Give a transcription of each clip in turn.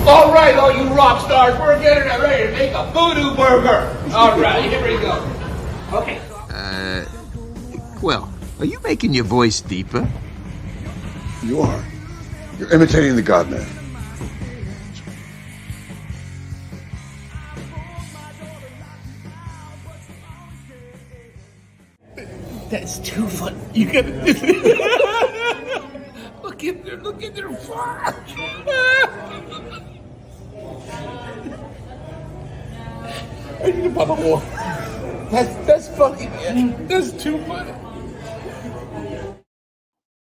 All right, all you rock stars, we're getting ready to make a VooDoo burger. All right, here we go. Okay. Well, are you making your voice deeper? You are. You're imitating the Godman. That's too funny. You gotta look at their fart. I need a bottle of water. That's fucking. That's too funny.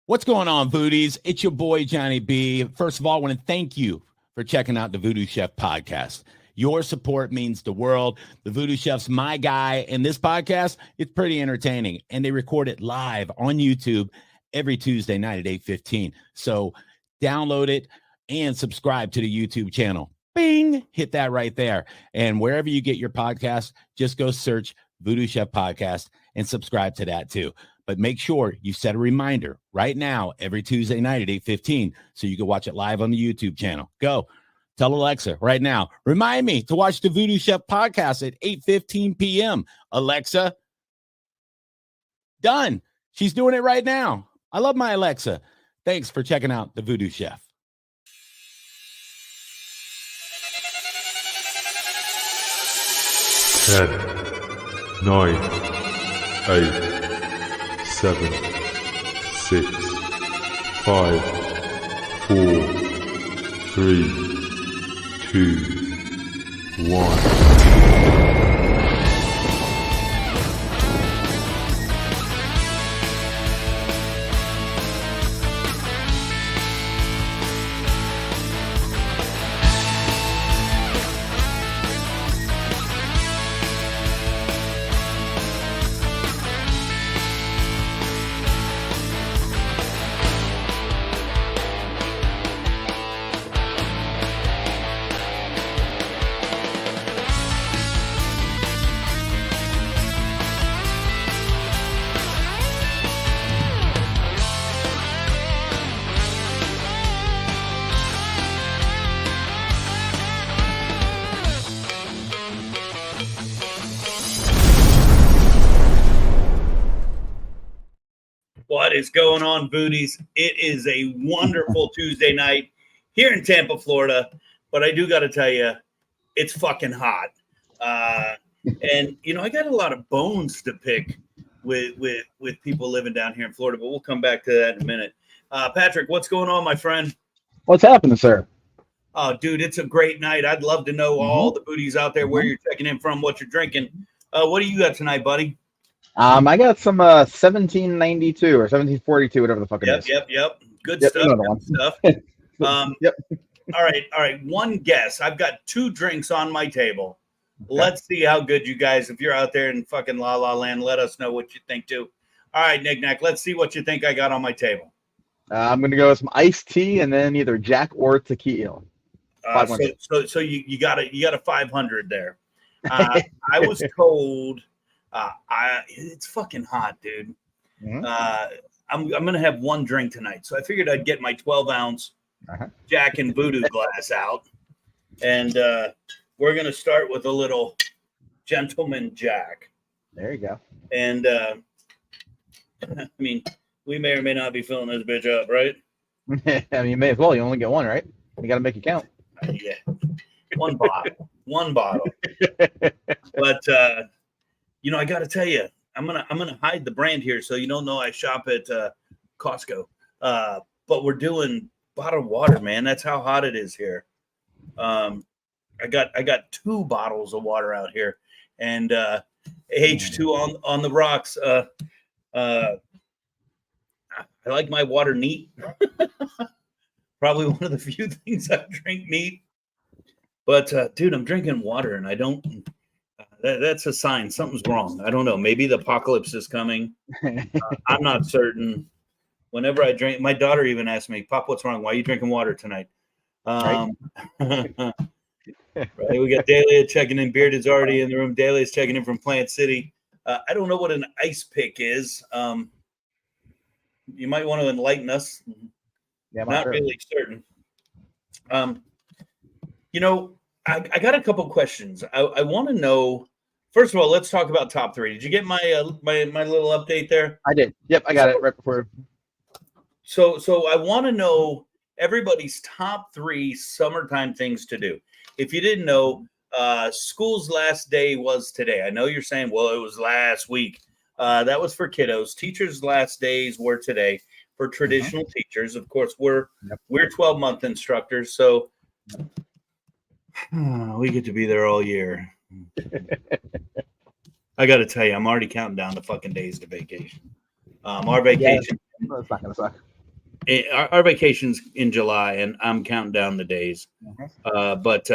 What's going on, Voodies? It's your boy, Johnny B. First of all, I want to thank you for checking out the VooDoo Chef Podcast. Your support means the world. The VooDoo Chef's my guy, and this podcast, it's pretty entertaining, and they record it live on YouTube every Tuesday night at 8:15. So download it and subscribe to the YouTube channel. Bing! Hit that right there. And wherever you get your podcast, just go search VooDoo Chef Podcast and subscribe to that too. But make sure you set a reminder right now every Tuesday night at 8:15 so you can watch it live on the YouTube channel. Go. Tell Alexa right now, remind me to watch the VooDoo Chef Podcast at 8:15 p.m. Alexa, done. She's doing it right now. I love my Alexa. Thanks for checking out the VooDoo Chef. 10, 9, 8, 7, 6, 5, 4, 3, 2, 1. What is going on, Voodies? It is a wonderful Tuesday night here in Tampa, Florida. But I do got to tell you, it's fucking hot. And, you know, I got a lot of bones to pick with people living down here in Florida, but we'll come back to that in a minute. Patrick, what's going on, my friend? What's happening, sir? Oh, dude, it's a great night. I'd love to know all the Voodies out there, where you're checking in from, what you're drinking. What do you got tonight, buddy? I got some 1792 or 1742, whatever the fuck it is. Yep. Good stuff. Good stuff. Yep. All right. One guess. I've got 2 drinks on my table. Okay. Let's see how good you guys, if you're out there in fucking La La Land, let us know what you think too. All right, Nick Nack, let's see what you think I got on my table. I'm going to go with some iced tea and then either Jack or tequila. So you got a 500 there. I was told it's fucking hot, dude. Mm-hmm. I'm gonna have one drink tonight, so I figured I'd get my 12-ounce Jack and VooDoo glass out, and we're gonna start with a little Gentleman Jack. There you go. And I mean, we may or may not be filling this bitch up, right? I mean, you may as well. You only get one, right? You got to make it count. Yeah, one bottle. But you know, I got to tell you, I'm gonna hide the brand here, so you don't know I shop at Costco. But we're doing bottled water, man. That's how hot it is here. I got 2 bottles of water out here, and H2 on the rocks. I like my water neat. Probably one of the few things I drink neat. But dude, I'm drinking water, and I don't. That's a sign something's wrong. I don't know. Maybe the apocalypse is coming. I'm not certain. Whenever I drink, my daughter even asked me, "Pop, what's wrong? Why are you drinking water tonight?" Right. Right. We got Dahlia checking in. Bearded's already in the room. Dahlia's checking in from Plant City. I don't know what an ice pick is. You might want to enlighten us. Yeah, not really certain. You know, I got a couple questions. I want to know. First of all, let's talk about top three. Did you get my my little update there? I did. Yep, I got it right before. So I want to know everybody's top three summertime things to do. If you didn't know, school's last day was today. I know you're saying, well, it was last week. That was for kiddos. Teachers' last days were today for traditional teachers. Of course, we're 12-month instructors, so we get to be there all year. I got to tell you, I'm already counting down the fucking days to vacation. Our vacation, It's not gonna suck. our vacation's in July, and I'm counting down the days. But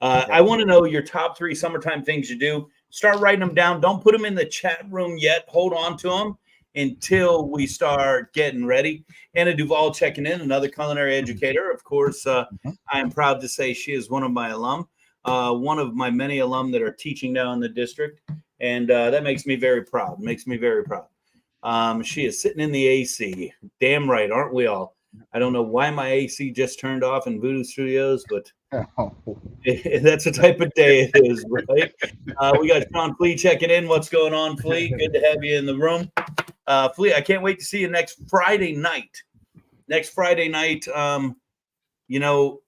I want to know your top three summertime things you do. Start writing them down. Don't put them in the chat room yet. Hold on to them until we start getting ready. Anna Duvall checking in, another culinary educator. Of course, I am proud to say she is one of my alum, one of my many alum that are teaching now in the district. And that makes me very proud. She is sitting in the AC. Damn right, aren't we all? I don't know why my AC just turned off in VooDoo Studios, but that's the type of day it is, right? We got Sean Flea checking in. What's going on, Flea? Good to have you in the room. Flea, I can't wait to see you next Friday night. You know,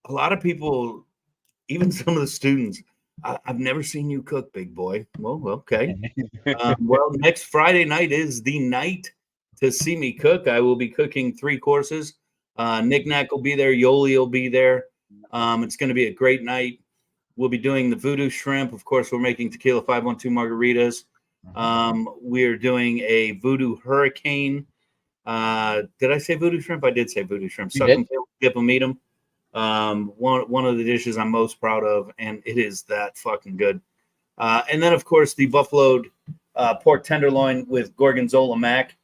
a lot of people, even some of the students, I've never seen you cook, big boy. Well, okay. Well, next Friday night is the night to see me cook. I will be cooking 3 courses. Nick Nack will be there. Yoli will be there. It's going to be a great night. We'll be doing the VooDoo shrimp. Of course, we're making tequila 512 margaritas. We're doing a VooDoo hurricane. Did I say VooDoo shrimp? I did say VooDoo shrimp. Suck them, dip them, eat them. One of the dishes I'm most proud of, and it is that fucking good. And then, of course, the buffaloed pork tenderloin with gorgonzola mac.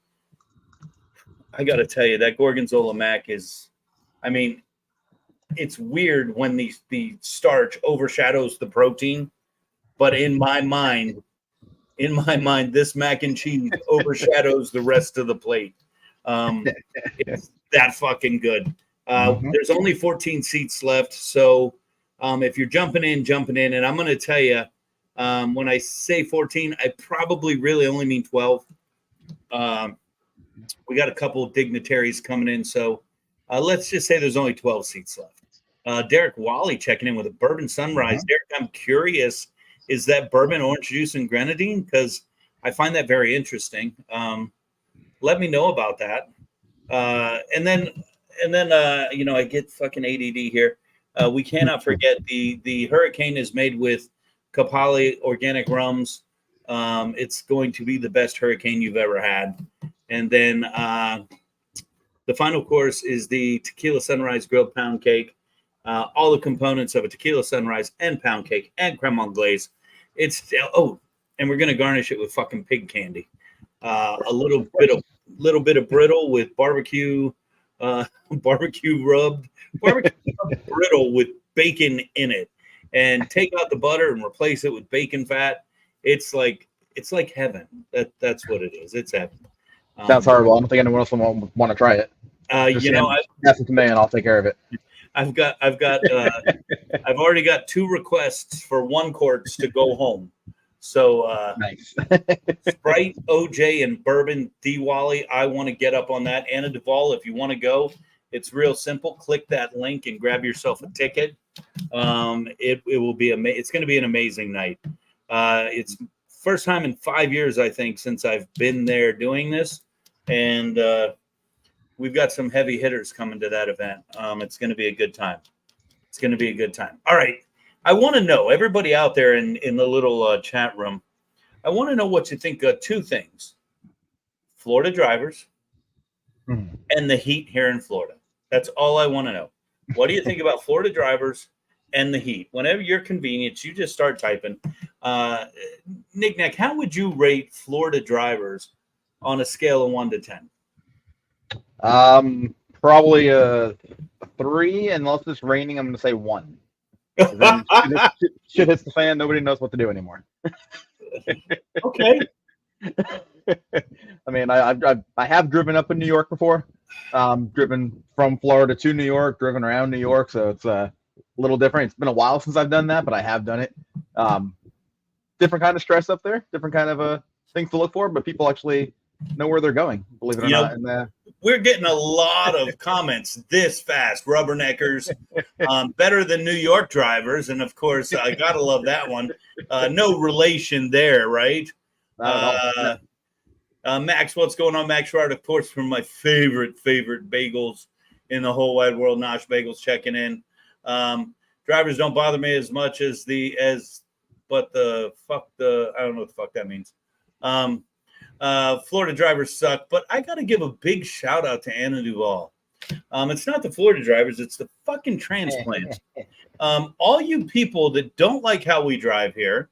I got to tell you, that gorgonzola mac is, I mean, it's weird when the starch overshadows the protein, but in my mind, this mac and cheese overshadows the rest of the plate. It's that fucking good. There's only 14 seats left, so if you're jumping in, and I'm going to tell you, when I say 14, I probably really only mean 12. We got a couple of dignitaries coming in, so let's just say there's only 12 seats left. Derek Wally checking in with a bourbon sunrise. Derek, I'm curious, is that bourbon, orange juice, and grenadine? Because I find that very interesting. Let me know about that. And then you know, I get fucking ADD here. We cannot forget the hurricane is made with Kapali organic rums. It's going to be the best hurricane you've ever had. And then the final course is the tequila sunrise grilled pound cake. All the components of a tequila sunrise and pound cake and creme anglaise. And we're gonna garnish it with fucking pig candy. A little bit of brittle with barbecue rubbed brittle with bacon in it, and take out the butter and replace it with bacon fat. It's like heaven. That's what it is. It's heaven. Sounds horrible. I don't think anyone else will want to try it. You know, ask it to me and I'll take care of it. I've already got 2 requests for 1 quarts to go home. So nice. Sprite, OJ, and bourbon. D. Wally, I want to get up on that. Anna Duvall, if you want to go, it's real simple. Click that link and grab yourself a ticket. It will be it's going to be an amazing night. It's first time in 5 years, I think, since I've been there doing this, and we've got some heavy hitters coming to that event. It's going to be a good time. All right. I want to know, everybody out there in the little chat room, I want to know what you think of 2 things. Florida drivers and the heat here in Florida. That's all I want to know. What do you think about Florida drivers and the heat? Whenever you're convenient, you just start typing. Nick Nack, how would you rate Florida drivers on a scale of 1 to 10? Probably a 3, and unless it's raining, I'm going to say 1. Then shit hits the fan. Nobody knows what to do anymore. Okay. I mean, I have driven up in New York before. Driven from Florida to New York, driven around New York, so a little different. It's been a while since I've done that, but I have done it. Different kind of stress up there, different kind of things to look for, but people actually know where they're going, believe it or not. And we're getting a lot of comments this fast. Rubberneckers, better than New York drivers. And, of course, I got to love that one. No relation there, right? Max, what's going on? Max Schroeder, of course, from my favorite bagels in the whole wide world. Nosh Bagels checking in. Drivers don't bother me as much I don't know what the fuck that means. Florida drivers suck, but I got to give a big shout out to Anna Duvall. It's not the Florida drivers, it's the fucking transplants. All you people that don't like how we drive here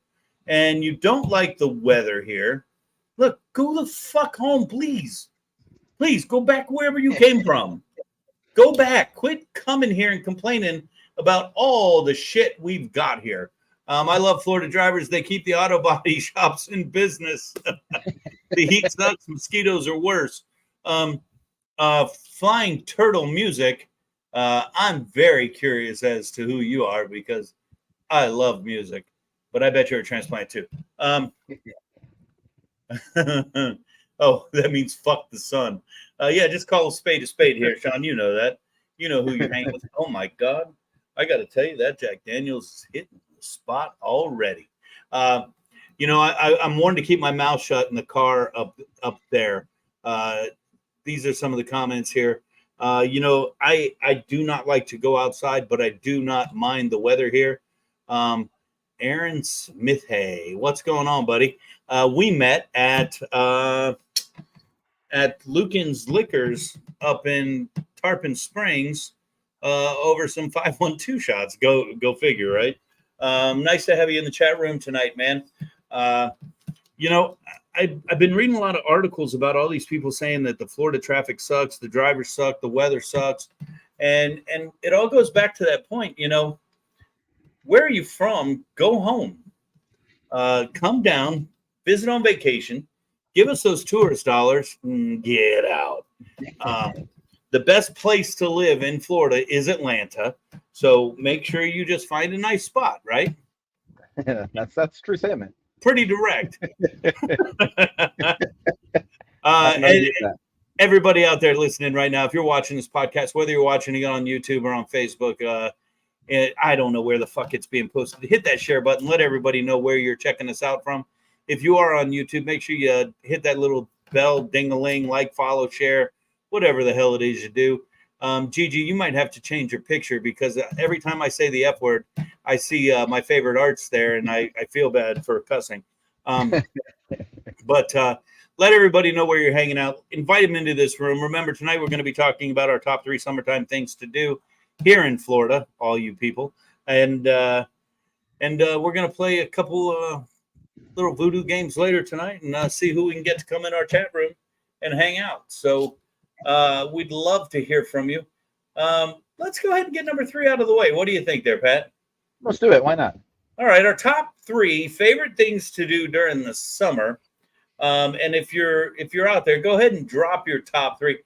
and you don't like the weather here, look, go the fuck home, please. Please go back wherever you came from. Go back. Quit coming here and complaining about all the shit we've got here. I love Florida drivers. They keep the auto body shops in business. The heat sucks. Mosquitoes are worse. Flying Turtle Music. I'm very curious as to who you are because I love music, but I bet you're a transplant too. Oh, that means fuck the sun. Yeah, just call a spade here, Sean. You know that. You know who you're hanging with. Oh, my God. I got to tell you, that Jack Daniels is hitting the spot already. I'm warned to keep my mouth shut in the car up there. These are some of the comments here. I do not like to go outside, but I do not mind the weather here. Aaron Smith, hey, what's going on, buddy? We met at Lucan's Liquors up in Tarpon Springs over some 512 shots. Go figure, right? Nice to have you in the chat room tonight, man. I've been reading a lot of articles about all these people saying that the Florida traffic sucks, the drivers suck, the weather sucks, and it all goes back to that point. Where are you from? Go home. Come down, visit on vacation, give us those tourist dollars, and get out. The best place to live in Florida is Atlanta, so make sure you just find a nice spot, right? That's true statement. Pretty direct. Everybody out there listening right now, if you're watching this podcast, whether you're watching it on YouTube or on Facebook, I don't know where the fuck it's being posted. Hit that share button. Let everybody know where you're checking us out from. If you are on YouTube, make sure you hit that little bell, ding-a-ling, like, follow, share, whatever the hell it is you do. Gigi, you might have to change your picture because every time I say the F word, I see my favorite arts there, and I feel bad for cussing. But let everybody know where you're hanging out. Invite them into this room. Remember, tonight we're going to be talking about our top 3 summertime things to do here in Florida, all you people. And we're going to play a couple little VooDoo games later tonight and see who we can get to come in our chat room and hang out. So we'd love to hear from you. Let's go ahead and get number 3 out of the way. What do you think there, Pat? Let's do it. Why not? All right. Our top 3 favorite things to do during the summer. And if you're out there, go ahead and drop your top 3.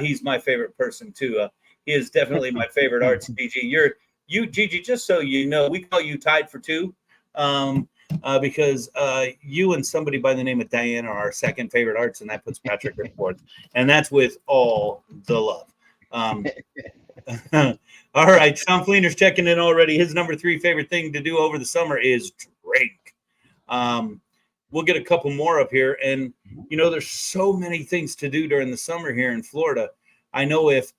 He's my favorite person too. He is definitely my favorite arts. Gigi, Gigi, just so you know, we call you tied for 2. Because you and somebody by the name of Diane are our second favorite arts, and that puts Patrick in fourth. And that's with all the love. All right, Sean Fleener's checking in already. His number 3 favorite thing to do over the summer is drink. We'll get a couple more up here. And, there's so many things to do during the summer here in Florida. I know if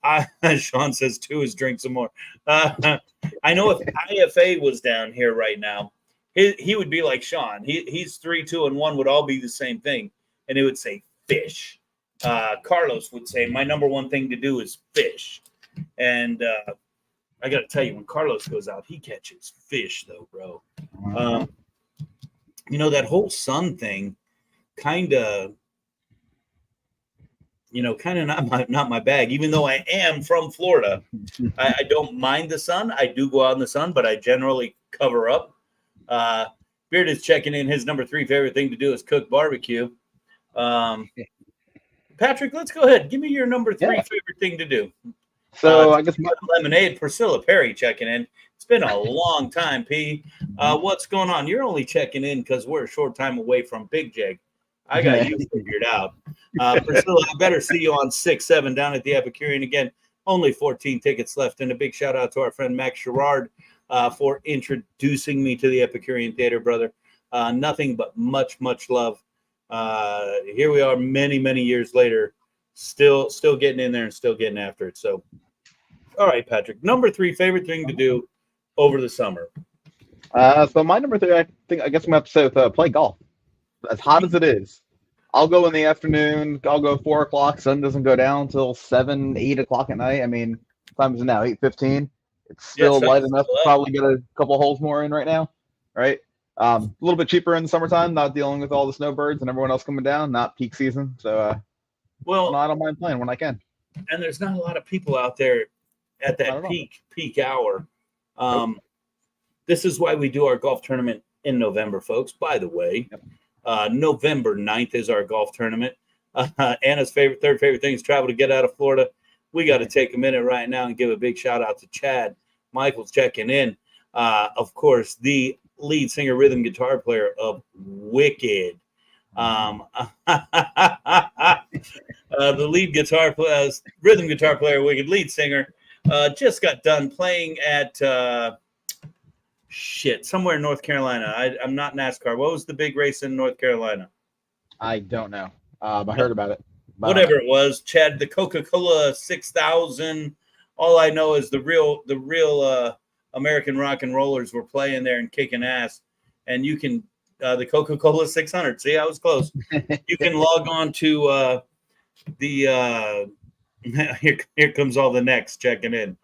Sean says 2 is drink some more. I know if IFA was down here right now, he would be like Sean. He's 3, 2, and 1 would all be the same thing, and it would say fish. Carlos would say, my number 1 thing to do is fish. And I got to tell you, when Carlos goes out, he catches fish, though, bro. That whole sun thing, kind of not my bag. Even though I am from Florida, I don't mind the sun. I do go out in the sun, but I generally cover up. Beard is checking in. His number 3 favorite thing to do is cook barbecue. Patrick, let's go ahead. Give me your number 3 favorite thing to do. So I guess lemonade. Priscilla Perry checking in. It's been a long time, P. What's going on? You're only checking in because we're a short time away from Big Jig. I got you figured out. Priscilla, I better see you on 6-7 down at the Epicurean again. Only 14 tickets left. And a big shout out to our friend Max Sherrard for introducing me to the Epicurean Theater, brother. Nothing but much, much love. Here we are many, many years later, still getting in there and still getting after it. So, all right, Patrick, number 3 favorite thing to do over the summer. So my number 3, I guess I'm going to have to say with play golf. As hot as it is, I'll go in the afternoon. I'll go 4 o'clock. Sun doesn't go down until 7, 8 o'clock at night. I mean, what time is it now? 8:15. It's still light enough to probably get a couple holes more in right now, right? A little bit cheaper in the summertime, not dealing with all the snowbirds and everyone else coming down, not peak season. So, well, no, I don't mind playing when I can. And there's not a lot of people out there at that peak hour. This is why we do our golf tournament in November, folks. By the way, November 9th is our golf tournament. Anna's third favorite thing is travel to get out of Florida. We got to take a minute right now and give a big shout out to Chad. Michael's checking in. Of course, the lead singer, rhythm guitar player of Wicked. The lead guitar player, rhythm guitar player, Wicked, lead singer, just got done playing at somewhere in North Carolina. I'm not NASCAR. What was the big race in North Carolina? I don't know. I heard about it. Whatever it was, Chad, the Coca-Cola 6000. All I know is the real American rock and rollers were playing there and kicking ass. And you can the Coca-Cola 600. See, I was close. You can log on to the here comes all the necks checking in.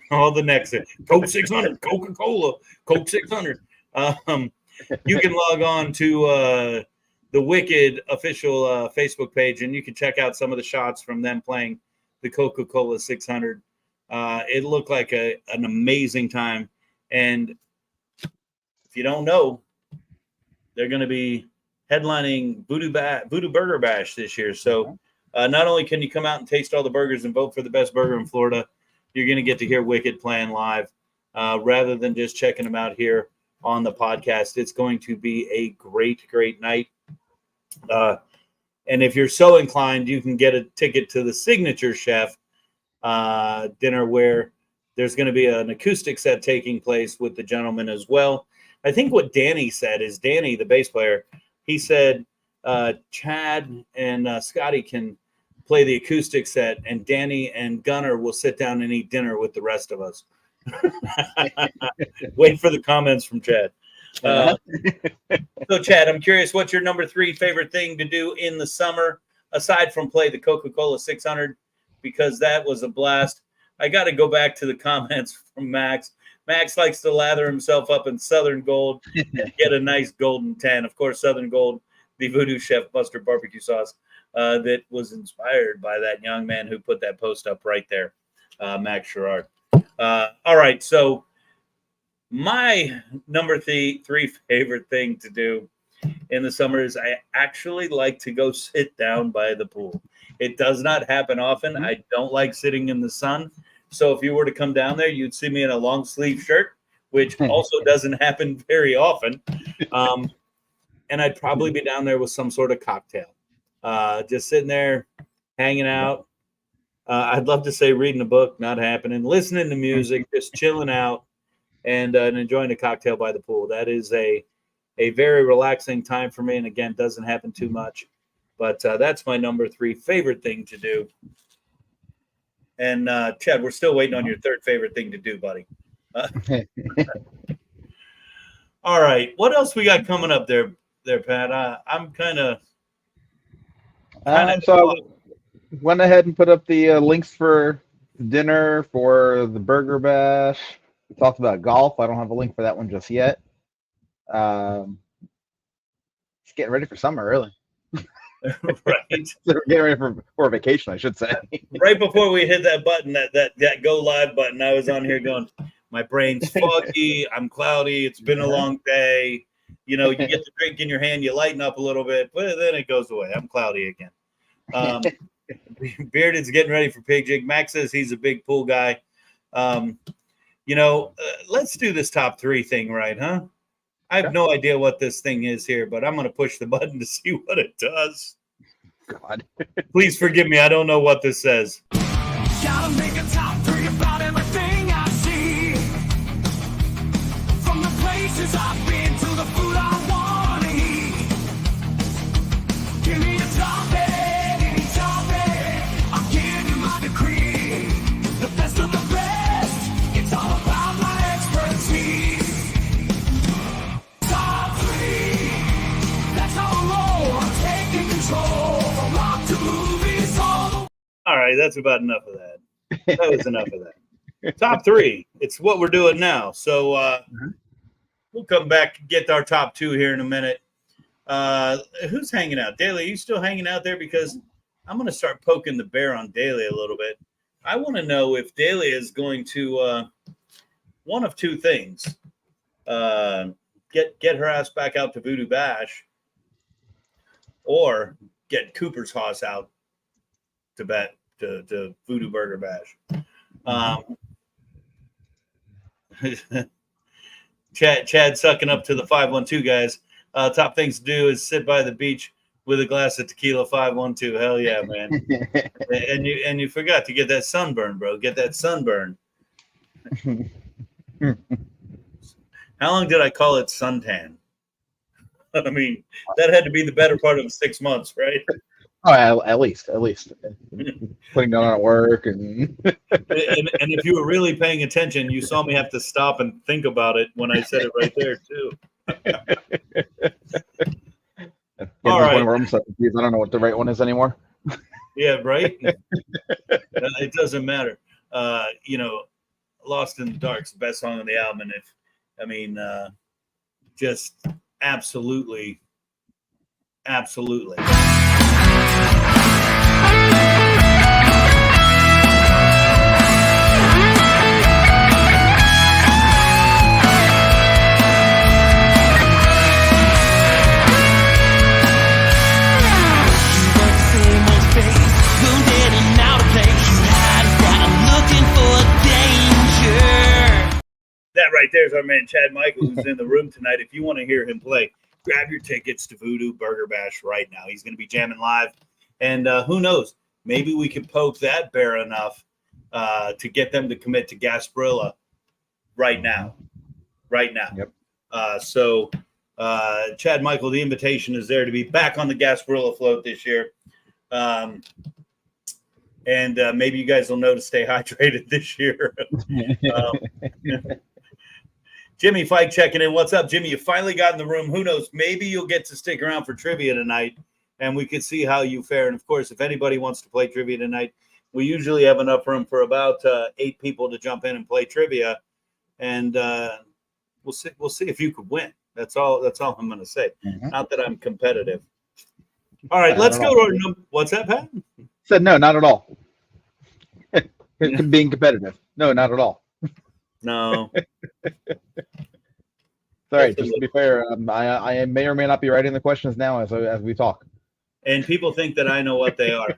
All the necks. Coke 600, Coca-Cola, Coke 600. You can log on to the Wicked official Facebook page, and you can check out some of the shots from them playing the Coca-Cola 600. It looked like an amazing time. And if you don't know, they're going to be headlining VooDoo Burger Bash this year. So not only can you come out and taste all the burgers and vote for the best burger in Florida, you're going to get to hear Wicked playing live rather than just checking them out here on the podcast. It's going to be a great, great night. And if you're so inclined, you can get a ticket to the Signature Chef dinner, where there's going to be an acoustic set taking place with the gentleman as well. I think what Danny said is, Danny, the bass player, he said Chad and Scotty can play the acoustic set, and Danny and Gunnar will sit down and eat dinner with the rest of us. Wait for the comments from Chad. So, Chad, I'm curious, what's your number 3 favorite thing to do in the summer, aside from play the Coca-Cola 600, because that was a blast. I got to go back to the comments from Max. Max likes to lather himself up in Southern Gold and get a nice golden tan. Of course, Southern Gold, the VooDoo Chef mustard barbecue sauce that was inspired by that young man who put that post up right there, Max Sherrard. All right, so my number 3 favorite thing to do in the summer is I actually like to go sit down by the pool. It does not happen often. I don't like sitting in the sun. So if you were to come down there, you'd see me in a long sleeve shirt, which also doesn't happen very often. And I'd probably be down there with some sort of cocktail, just sitting there, hanging out. I'd love to say reading a book, not happening. Listening to music, just chilling out and enjoying a cocktail by the pool. That is a very relaxing time for me. And again, doesn't happen too much. But that's my number 3 favorite thing to do. And Chad, we're still waiting on your 3rd favorite thing to do, buddy. All right. What else we got coming up there, Pat? I'm kind of. So I went ahead and put up the links for dinner, for the Burger Bash. We talked about golf. I don't have a link for that one just yet. Just getting ready for summer, really. Right. So we're getting ready for a vacation, I should say. Right before we hit that button, that go live button, I was on here going, my brain's foggy, I'm cloudy, it's been a long day. You know, you get the drink in your hand, you lighten up a little bit, but then it goes away. I'm cloudy again. Bearded's getting ready for pig jig. Max says he's a big pool guy. let's do this top 3 thing, right? Huh? I have no idea what this thing is here, but I'm going to push the button to see what it does. God. Please forgive me. I don't know what this says. Gotta make a top 3 about everything I see. From the places I've been to the food I want to eat. Give me a topic, any topic. I'll give you my decree. The best of the best. It's all about my expertise. Top 3. That's how I roll. I'm taking control. From rock to movies, all the All right, that's about enough of that. That was enough of that. Top 3. It's what we're doing now. So we'll come back and get our top 2 here in a minute. Who's hanging out? Daly, are you still hanging out there? Because I'm going to start poking the bear on Daly a little bit. I want to know if Daly is going to one of 2 things. Get her ass back out to VooDoo Bash, or get Cooper's Hoss out to VooDoo Burger Bash. Chad sucking up to the 512 guys. Top things to do is sit by the beach with a glass of tequila. 512. Hell yeah, man. and you forgot to get that sunburn, bro. Get that sunburn. How long did I call it suntan? I mean, that had to be the better part of 6 months, right? Oh, at least putting down at work and if you were really paying attention, you saw me have to stop and think about it when I said it right there too. All right. I'm so confused. I don't know what the right one is anymore. Yeah, right. It doesn't matter. Lost in the Dark's the best song on the album, and just absolutely. That right there is our man Chad Michael, who's in the room tonight. If you want to hear him play, grab your tickets to VooDoo Burger Bash right now. He's going to be jamming live. And who knows, maybe we can poke that bear enough to get them to commit to Gasparilla right now. Yep. So Chad Michael, the invitation is there to be back on the Gasparilla float this year. And maybe you guys will know to stay hydrated this year. Jimmy Fike checking in. What's up, Jimmy? You finally got in the room. Who knows? Maybe you'll get to stick around for trivia tonight, and we can see how you fare. And, of course, if anybody wants to play trivia tonight, we usually have enough room for about 8 people to jump in and play trivia. And we'll see if you could win. That's all I'm going to say. Mm-hmm. Not that I'm competitive. All right, let's go to our number. What's that, Pat? Said no, not at all. Being competitive. No, not at all. No. Sorry, just to be fair, I may or may not be writing the questions now as we talk. And people think that I know what they are.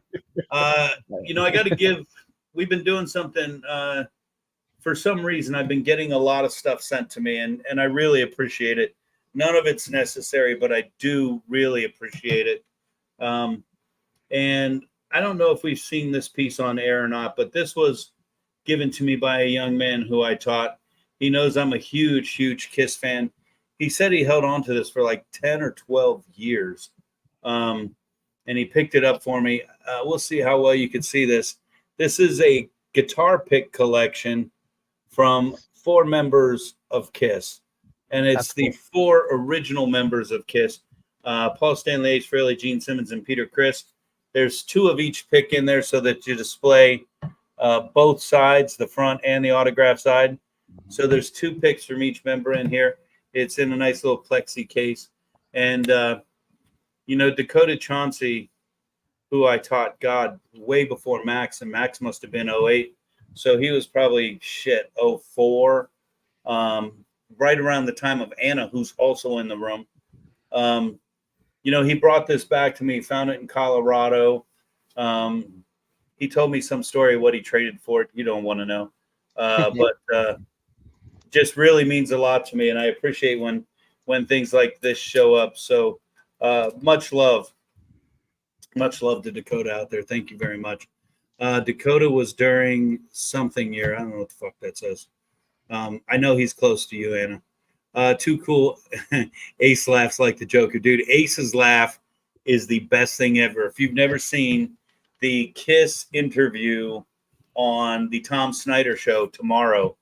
I got to give. We've been doing something. For some reason, I've been getting a lot of stuff sent to me, and I really appreciate it. None of it's necessary, but I do really appreciate it. And I don't know if we've seen this piece on air or not, but this was given to me by a young man who I taught. He knows I'm a huge, huge Kiss fan. He said he held on to this for like 10 or 12 years. And he picked it up for me. We'll see how well you can see this. This is a guitar pick collection from 4 members of Kiss. And it's the 4 original members of Kiss. Paul Stanley, Ace Frehley, Gene Simmons, and Peter Criss. There's 2 of each pick in there so that you display both sides, the front and the autograph side. So there's 2 picks from each member in here. It's in a nice little plexi case. And, Dakota Chauncey, who I taught, God, way before Max, and Max must have been 08. So he was probably, 04, right around the time of Anna, who's also in the room. He brought this back to me, found it in Colorado. He told me some story of what he traded for it. You don't want to know. But just really means a lot to me, and I appreciate when things like this show up. So much love to Dakota out there. Thank you very much. Dakota was during something year. I don't know what the fuck that says. I know he's close to you, Anna. Too cool. Ace laughs like the Joker. Dude, Ace's laugh is the best thing ever. If you've never seen the Kiss interview on the Tom Snyder show tomorrow,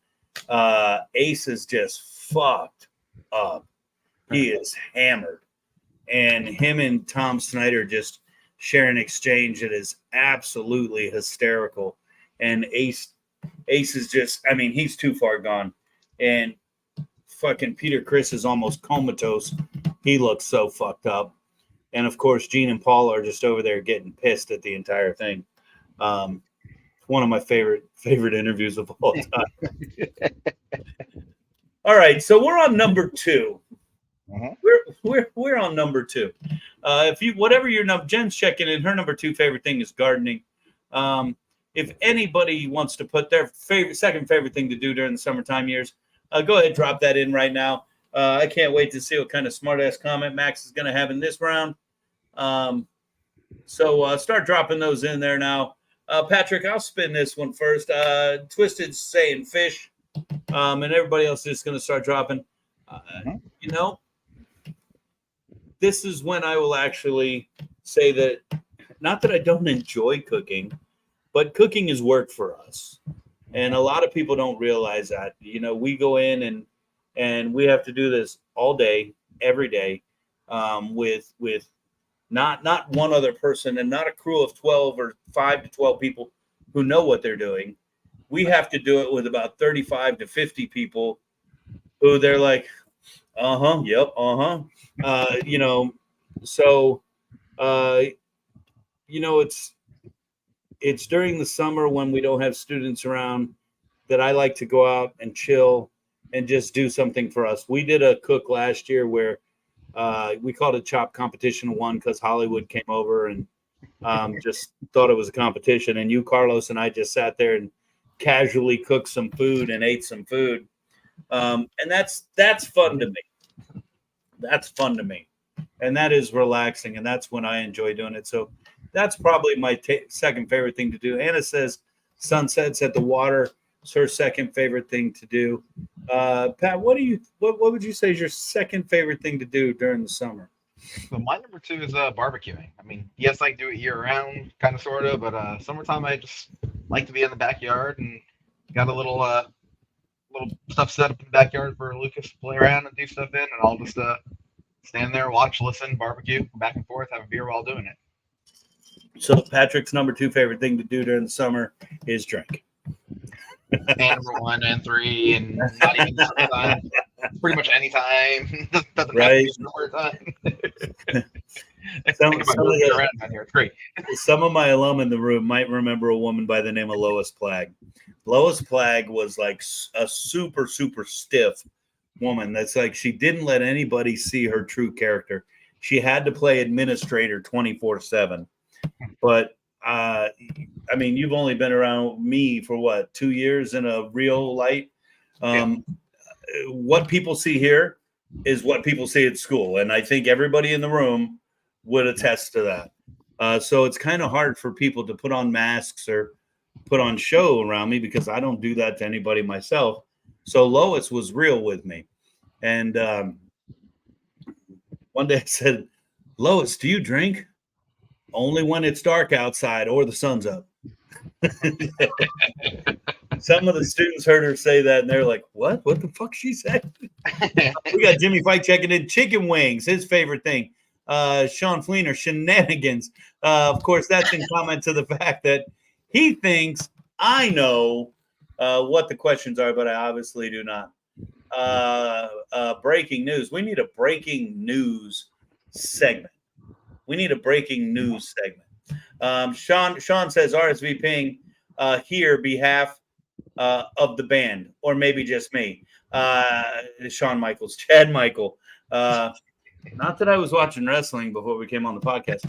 Ace is just fucked up. He is hammered. And him and Tom Snyder just share an exchange that is absolutely hysterical. And Ace is just, I mean, he's too far gone. And fucking Peter Criss is almost comatose. He looks so fucked up. And of course, Gene and Paul are just over there getting pissed at the entire thing. One of my favorite interviews of all time. All right, so we're on number 2. We're on number 2. If you whatever your number, Jen's checking in. Her number 2 favorite thing is gardening. If anybody wants to put their second favorite thing to do during the summertime years, go ahead, drop that in right now. I can't wait to see what kind of smart-ass comment Max is going to have in this round. So start dropping those in there now. Patrick, I'll spin this one first. Twisted's saying fish, and everybody else is going to start dropping. You know, this is when I will actually say that, not that I don't enjoy cooking, but cooking is work for us. And a lot of people don't realize that. You know, we go in and we have to do this all day, every day, with not one other person and not a crew of 12 or 5 to 12 people who know what they're doing. We have to do it with about 35 to 50 people who they're like, yep, you know, so, you know, it's during the summer when we don't have students around that I like to go out and chill and just do something for us. We did a cook last year where we called it Chop Competition 1 because Hollywood came over and just thought it was a competition. And you, Carlos, and I just sat there and casually cooked some food and ate some food. And that's fun to me. That's fun to me. And that is relaxing. And that's when I enjoy doing it. So that's probably my second favorite thing to do. Anna says sunsets at the water. It's her second favorite thing to do. Pat, what would you say is your second favorite thing to do during the summer? So my number 2 is barbecuing. I mean, yes, I do it year round, kind of, sort of, but summertime I just like to be in the backyard and got a little stuff set up in the backyard for Lucas to play around and do stuff in, and I'll just stand there, watch, listen, barbecue, back and forth, have a beer while doing it. So Patrick's number 2 favorite thing to do during the summer is drink. And number 1 and 3, and not even summertime. Pretty much any time. Doesn't right. Have to be summertime. It's great. Some of my alum in the room might remember a woman by the name of Lois Plagg. Lois Plagg was like a super, super stiff woman. That's like, she didn't let anybody see her true character. She had to play administrator 24/7. But I mean, you've only been around me for what, 2 years in a real light. What people see here is what people see at school. And I think everybody in the room would attest to that. So it's kind of hard for people to put on masks or put on show around me because I don't do that to anybody myself. So Lois was real with me. And one day I said, Lois, do you drink? Only when it's dark outside or the sun's up. Some of the students heard her say that, and they're like, what? What the fuck she said? We got Jimmy Fight checking in. Chicken wings, his favorite thing. Sean Fleener, shenanigans. Of course, that's in comment to the fact that he thinks I know what the questions are, but I obviously do not. Breaking news. We need a breaking news segment. Sean says RSVPing here behalf of the band, or maybe just me. Shawn Michaels, Chad Michael. Not that I was watching wrestling before we came on the podcast.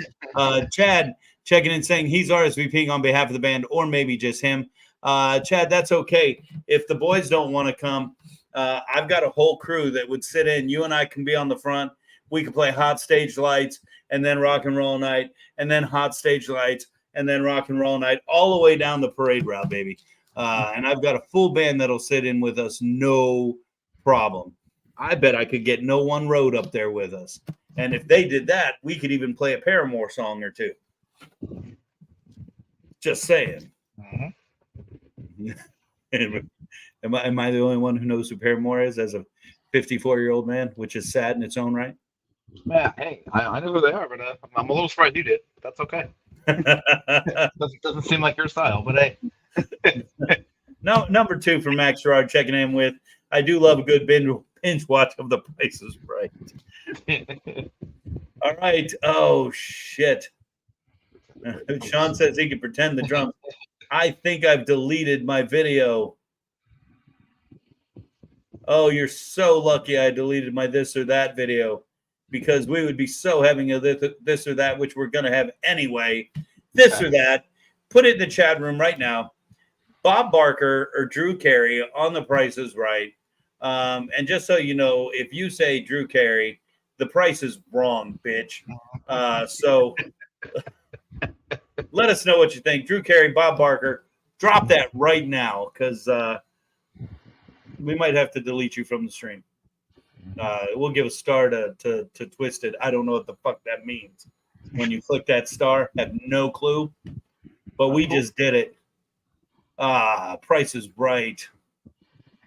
Chad checking in saying he's RSVPing on behalf of the band, or maybe just him. Chad, that's okay. If the boys don't want to come, I've got a whole crew that would sit in. You and I can be on the front. We could play hot stage lights and then rock and roll night and then hot stage lights and then rock and roll night all the way down the parade route, baby. And I've got a full band that'll sit in with us, no problem. I bet I could get No One Road up there with us. And if they did that, we could even play a Paramore song or two. Just saying. Am I the only one who knows who Paramore is as a 54-year-old man, which is sad in its own right? Yeah, hey, I know who they are, but I'm a little surprised you did. That's okay. doesn't seem like your style, but hey. No, number 2 for Max Gerard checking in with, I do love a good binge watch of The Price is Right. All right. Oh, shit. Sean says he can pretend the drums. I think I've deleted my video. Oh, you're so lucky I deleted my this or that video, because we would be so having a this or that, which we're going to have anyway. This or that. Put it in the chat room right now. Bob Barker or Drew Carey on The Price is Right. And just so you know, if you say Drew Carey, the price is wrong, bitch. So let us know what you think. Drew Carey, Bob Barker, drop that right now, because we might have to delete you from the stream. We'll give a star to Twisted. I don't know what the fuck that means. When you click that star, have no clue. But we just did it. Price is Right.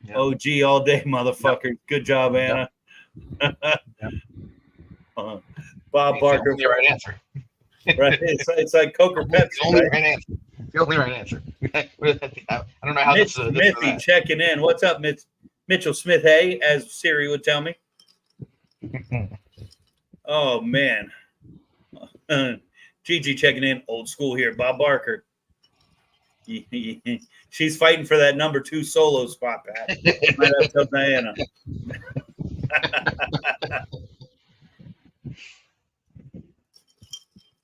Yep. OG all day, motherfucker. Yep. Good job, Anna. Yep. Bob Barker. The right answer. Right. It's like Coke or Pepsi. The only right answer. The only right answer. I don't know how Mitch Smithy checking in. What's up, Mitchell Smith? Hey, as Siri would tell me. Oh man. Gigi checking in. Old school here. Bob Barker. She's fighting for that number 2 solo spot, Pat. Might have to tell Diana.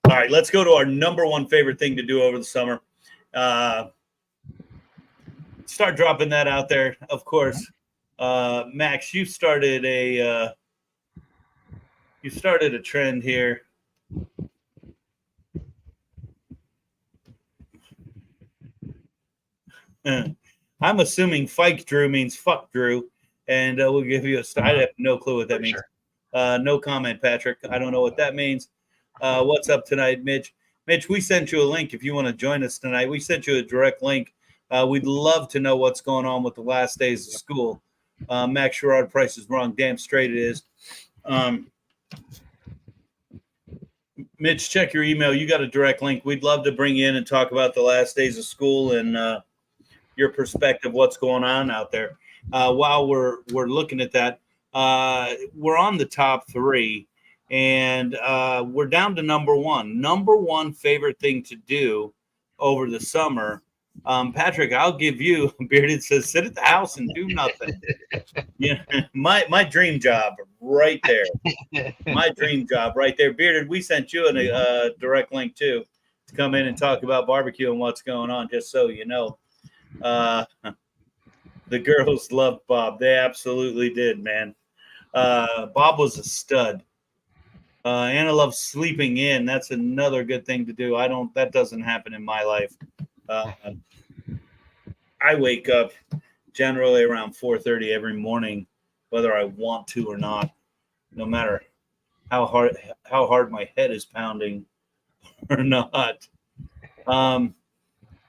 All right, let's go to our number 1 favorite thing to do over the summer. Start dropping that out there, of course. Max, you started a trend here. I'm assuming Fike Drew means fuck Drew, and we'll give you a star. I have no clue what that means. No comment, Patrick. I don't know what that means. What's up tonight, Mitch? Mitch, we sent you a link if you want to join us tonight. We sent you a direct link. We'd love to know what's going on with the last days of school. Max Gerard, Price is Wrong. Damn straight it is. Mitch, check your email. You got a direct link. We'd love to bring you in and talk about the last days of school and your perspective, what's going on out there. While we're looking at that, we're on the top 3, and we're down to number 1. Number 1 favorite thing to do over the summer. Patrick, I'll give you. Bearded says, sit at the house and do nothing. Yeah, my dream job right there. My dream job right there. Bearded, we sent you a direct link too to come in and talk about barbecue and what's going on, just so you know. The girls loved Bob. They absolutely did, man. Bob was a stud. Anna loves sleeping in. That's another good thing to do. That doesn't happen in my life. I wake up generally around 4:30 every morning, whether I want to or not, no matter how hard my head is pounding or not.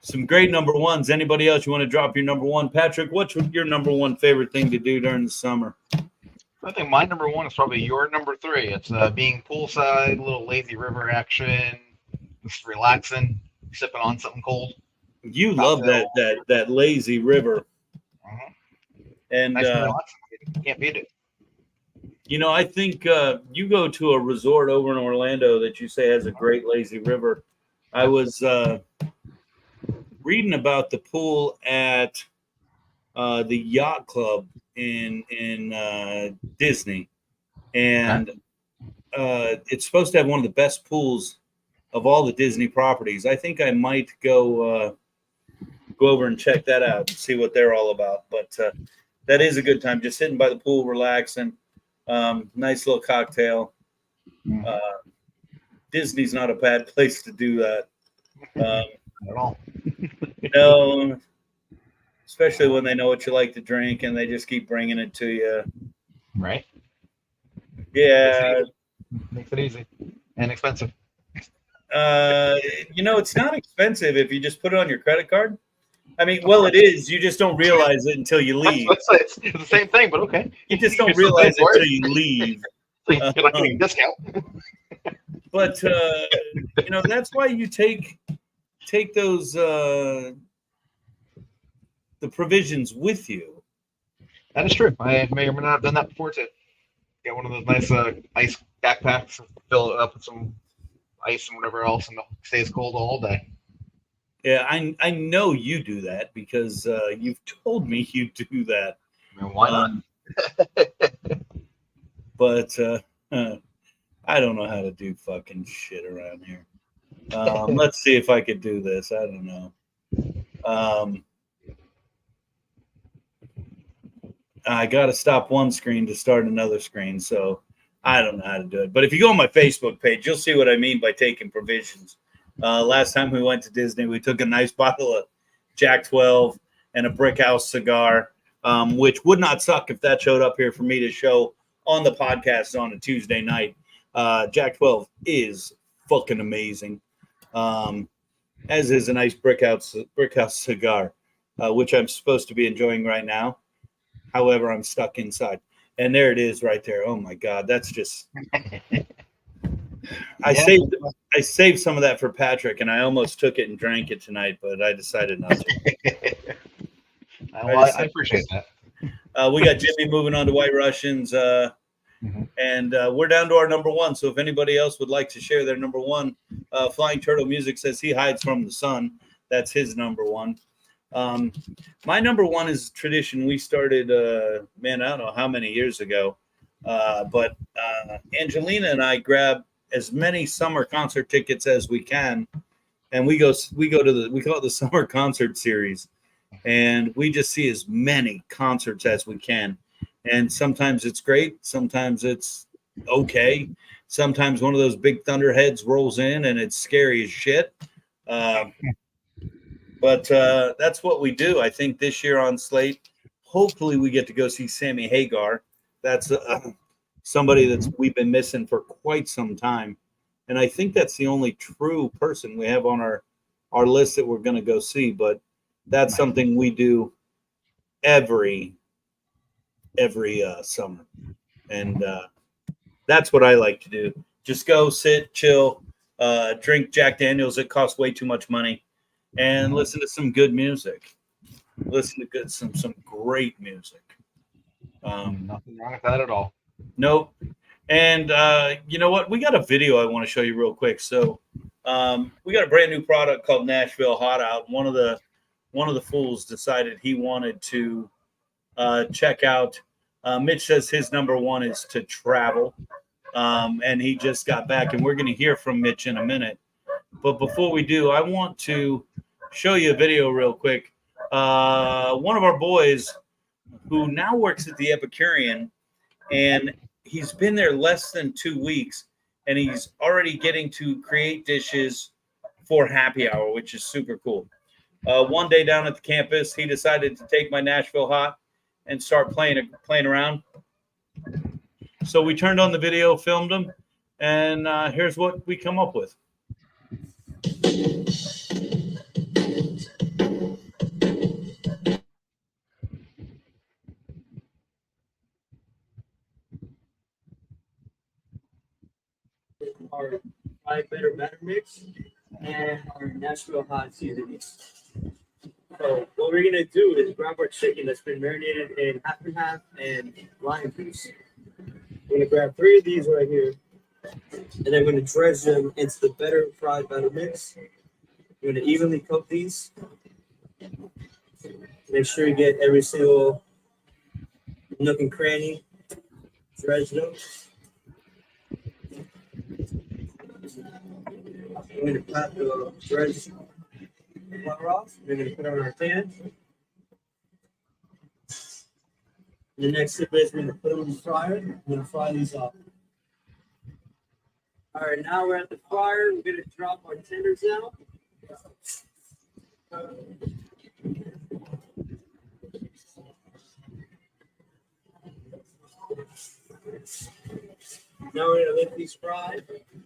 Some great number 1s. Anybody else you want to drop your number 1? Patrick, what's your number 1 favorite thing to do during the summer? I think my number 1 is probably your number 3. It's being poolside, a little lazy river action, just relaxing, sipping on something cold. You love that lazy river. And nice can't beat it. You know, I think you go to a resort over in Orlando that you say has a great lazy river. I was reading about the pool at the yacht club in Disney, and it's supposed to have one of the best pools of all the Disney properties. I think I might go go over and check that out and see what they're all about. But that is a good time, just sitting by the pool, relaxing. Nice little cocktail. Disney's not a bad place to do that. Not at all. No, especially when they know what you like to drink and they just keep bringing it to you. Right. Yeah. Makes it easy and expensive. It's not expensive if you just put it on your credit card. I mean, well, it is. You just don't realize it until you leave. It's the same thing, but okay. You just don't realize it until you leave. So you're not getting a discount. But that's why you take those the provisions with you. That is true. I may or may not have done that before too. Get one of those nice ice backpacks, fill it up with some ice and whatever else, and it stays cold all day. Yeah, I know you do that because you've told me you do that. I mean, why not? But I don't know how to do fucking shit around here. Let's see if I could do this. I don't know. I got to stop one screen to start another screen, so I don't know how to do it. But if you go on my Facebook page, you'll see what I mean by taking provisions. Last time we went to Disney, we took a nice bottle of Jack 12 and a Brick House cigar, which would not suck if that showed up here for me to show on the podcast on a Tuesday night. Jack 12 is fucking amazing, as is a nice Brick House cigar, which I'm supposed to be enjoying right now. However, I'm stuck inside. And there it is right there. Oh, my God. That's just – I saved some of that for Patrick, and I almost took it and drank it tonight, but I decided not to. I appreciate that. We got Jimmy moving on to White Russians, and we're down to our number one. So if anybody else would like to share their number one, Flying Turtle Music says he hides from the sun. That's his number one. My number one is tradition. We started, I don't know how many years ago, but Angelina and I grab as many summer concert tickets as we can, and we go to we call it the summer concert series, and we just see as many concerts as we can. And sometimes it's great, sometimes it's okay, sometimes one of those big thunderheads rolls in and it's scary as shit. But that's what we do. I think this year on slate, hopefully we get to go see Sammy Hagar. That's somebody that we've been missing for quite some time. And I think that's the only true person we have on our list that we're going to go see. But that's something we do every summer. And that's what I like to do. Just go sit, chill, drink Jack Daniels. It costs way too much money. And listen to some good music. Listen to some great music. Nothing wrong with that at all. Nope. And you know what? We got a video I want to show you real quick. So we got a brand new product called Nashville Hot Out. One of the fools decided he wanted to check out. Mitch says his number one is to travel, and he just got back. And we're going to hear from Mitch in a minute. But before we do, I want to show you a video real quick. One of our boys who now works at the Epicurean, and he's been there less than 2 weeks, and he's already getting to create dishes for happy hour, which is super cool. One day down at the campus, he decided to take my Nashville Hot and start playing around. So we turned on the video, filmed him, and here's what we come up with. Our Five Better Batter Mix and our Nashville Hot Seasonings. So what we're gonna do is grab our chicken that's been marinated in half and half and lime juice. We're gonna grab 3 of these right here, and then we're gonna dredge them into the better fried batter mix. We're gonna evenly coat these. Make sure you get every single nook and cranny dredged up. I'm going to pat the dredge Butter off. We're gonna put it on our pan. The next step is we're gonna put them in the fryer. We're gonna fry these up. All right, now we're at the fryer. We're gonna drop our tenders out. Now we're gonna let these fry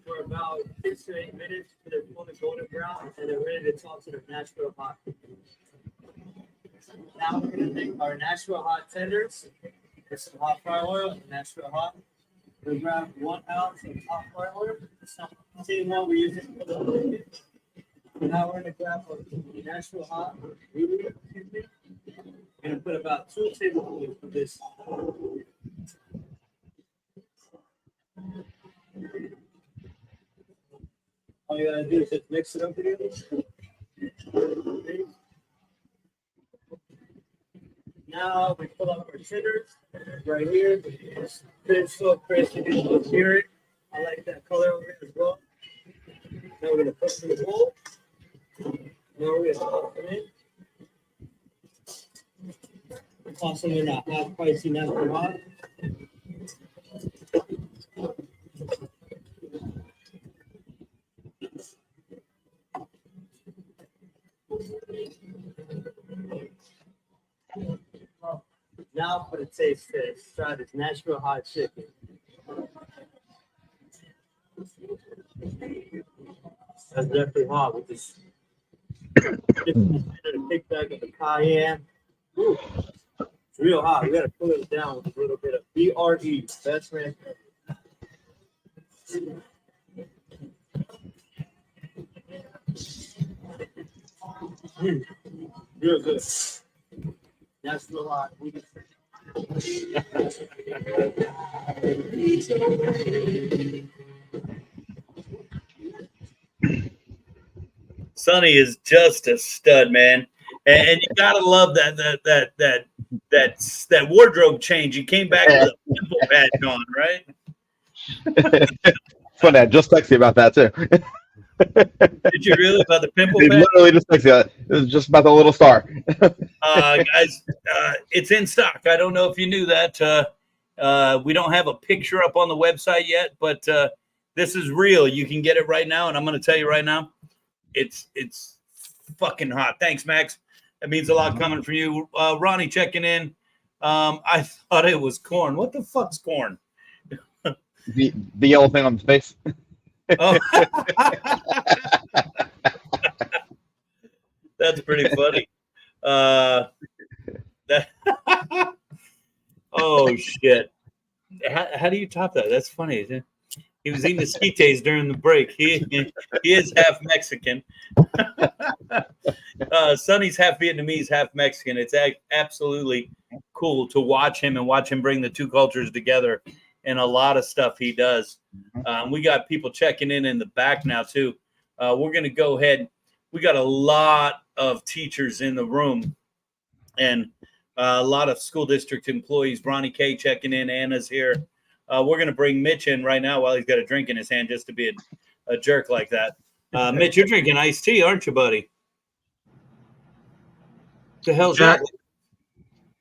for about 6 to 8 minutes for their full golden brown, and they're ready to toss to their Nashville hot. Now we're gonna make our Nashville hot tenders. Get some hot fry oil and Nashville hot. We'll grab 1 ounce of hot fry oil. Same one we're using for the bacon. Now we're gonna grab our Nashville hot. We're gonna put about 2 tablespoons of this. All you gotta do is just mix it up together. Now we pull up our tenders right here. It's so crisp, you can hear it. I like that color over here as well. Now we're gonna put them in the bowl. Now we're gonna toss them in. Toss them in that hot, spicy, nasty hot. Now for the taste test, try this Nashville hot chicken. That's definitely hot with this kickback of the cayenne. Ooh, it's real hot. We gotta pull it down with a little bit of BRE, best ranch. Real good. Nashville hot. Sonny is just a stud, man, and you gotta love that wardrobe change. You came back with a pimple patch on, right? Funny, I just texted you about that too. Did you really about the pimple He patch? literally just texted you. It was just about the little star. Guys, it's in stock. I don't know if you knew that. We don't have a picture up on the website yet, but this is real. You can get it right now, and I'm going to tell you right now, it's fucking hot. Thanks, Max. That means a lot coming from you. Ronnie checking in. I thought it was corn. What the fuck's corn? The yellow thing on his face. Oh. That's pretty funny. Oh shit! How do you top that? That's funny. Isn't it? He was eating the skites during the break. He is half Mexican. Sonny's half Vietnamese, half Mexican. It's absolutely cool to watch him and watch him bring the two cultures together. And a lot of stuff he does. We got people checking in the back now too. We're going to go ahead. We got a lot of teachers in the room and a lot of school district employees. Ronnie K checking in. Anna's here. We're going to bring Mitch in right now while he's got a drink in his hand just to be a jerk like that. Mitch, you're drinking iced tea, aren't you, buddy? What the hell's Jack. that?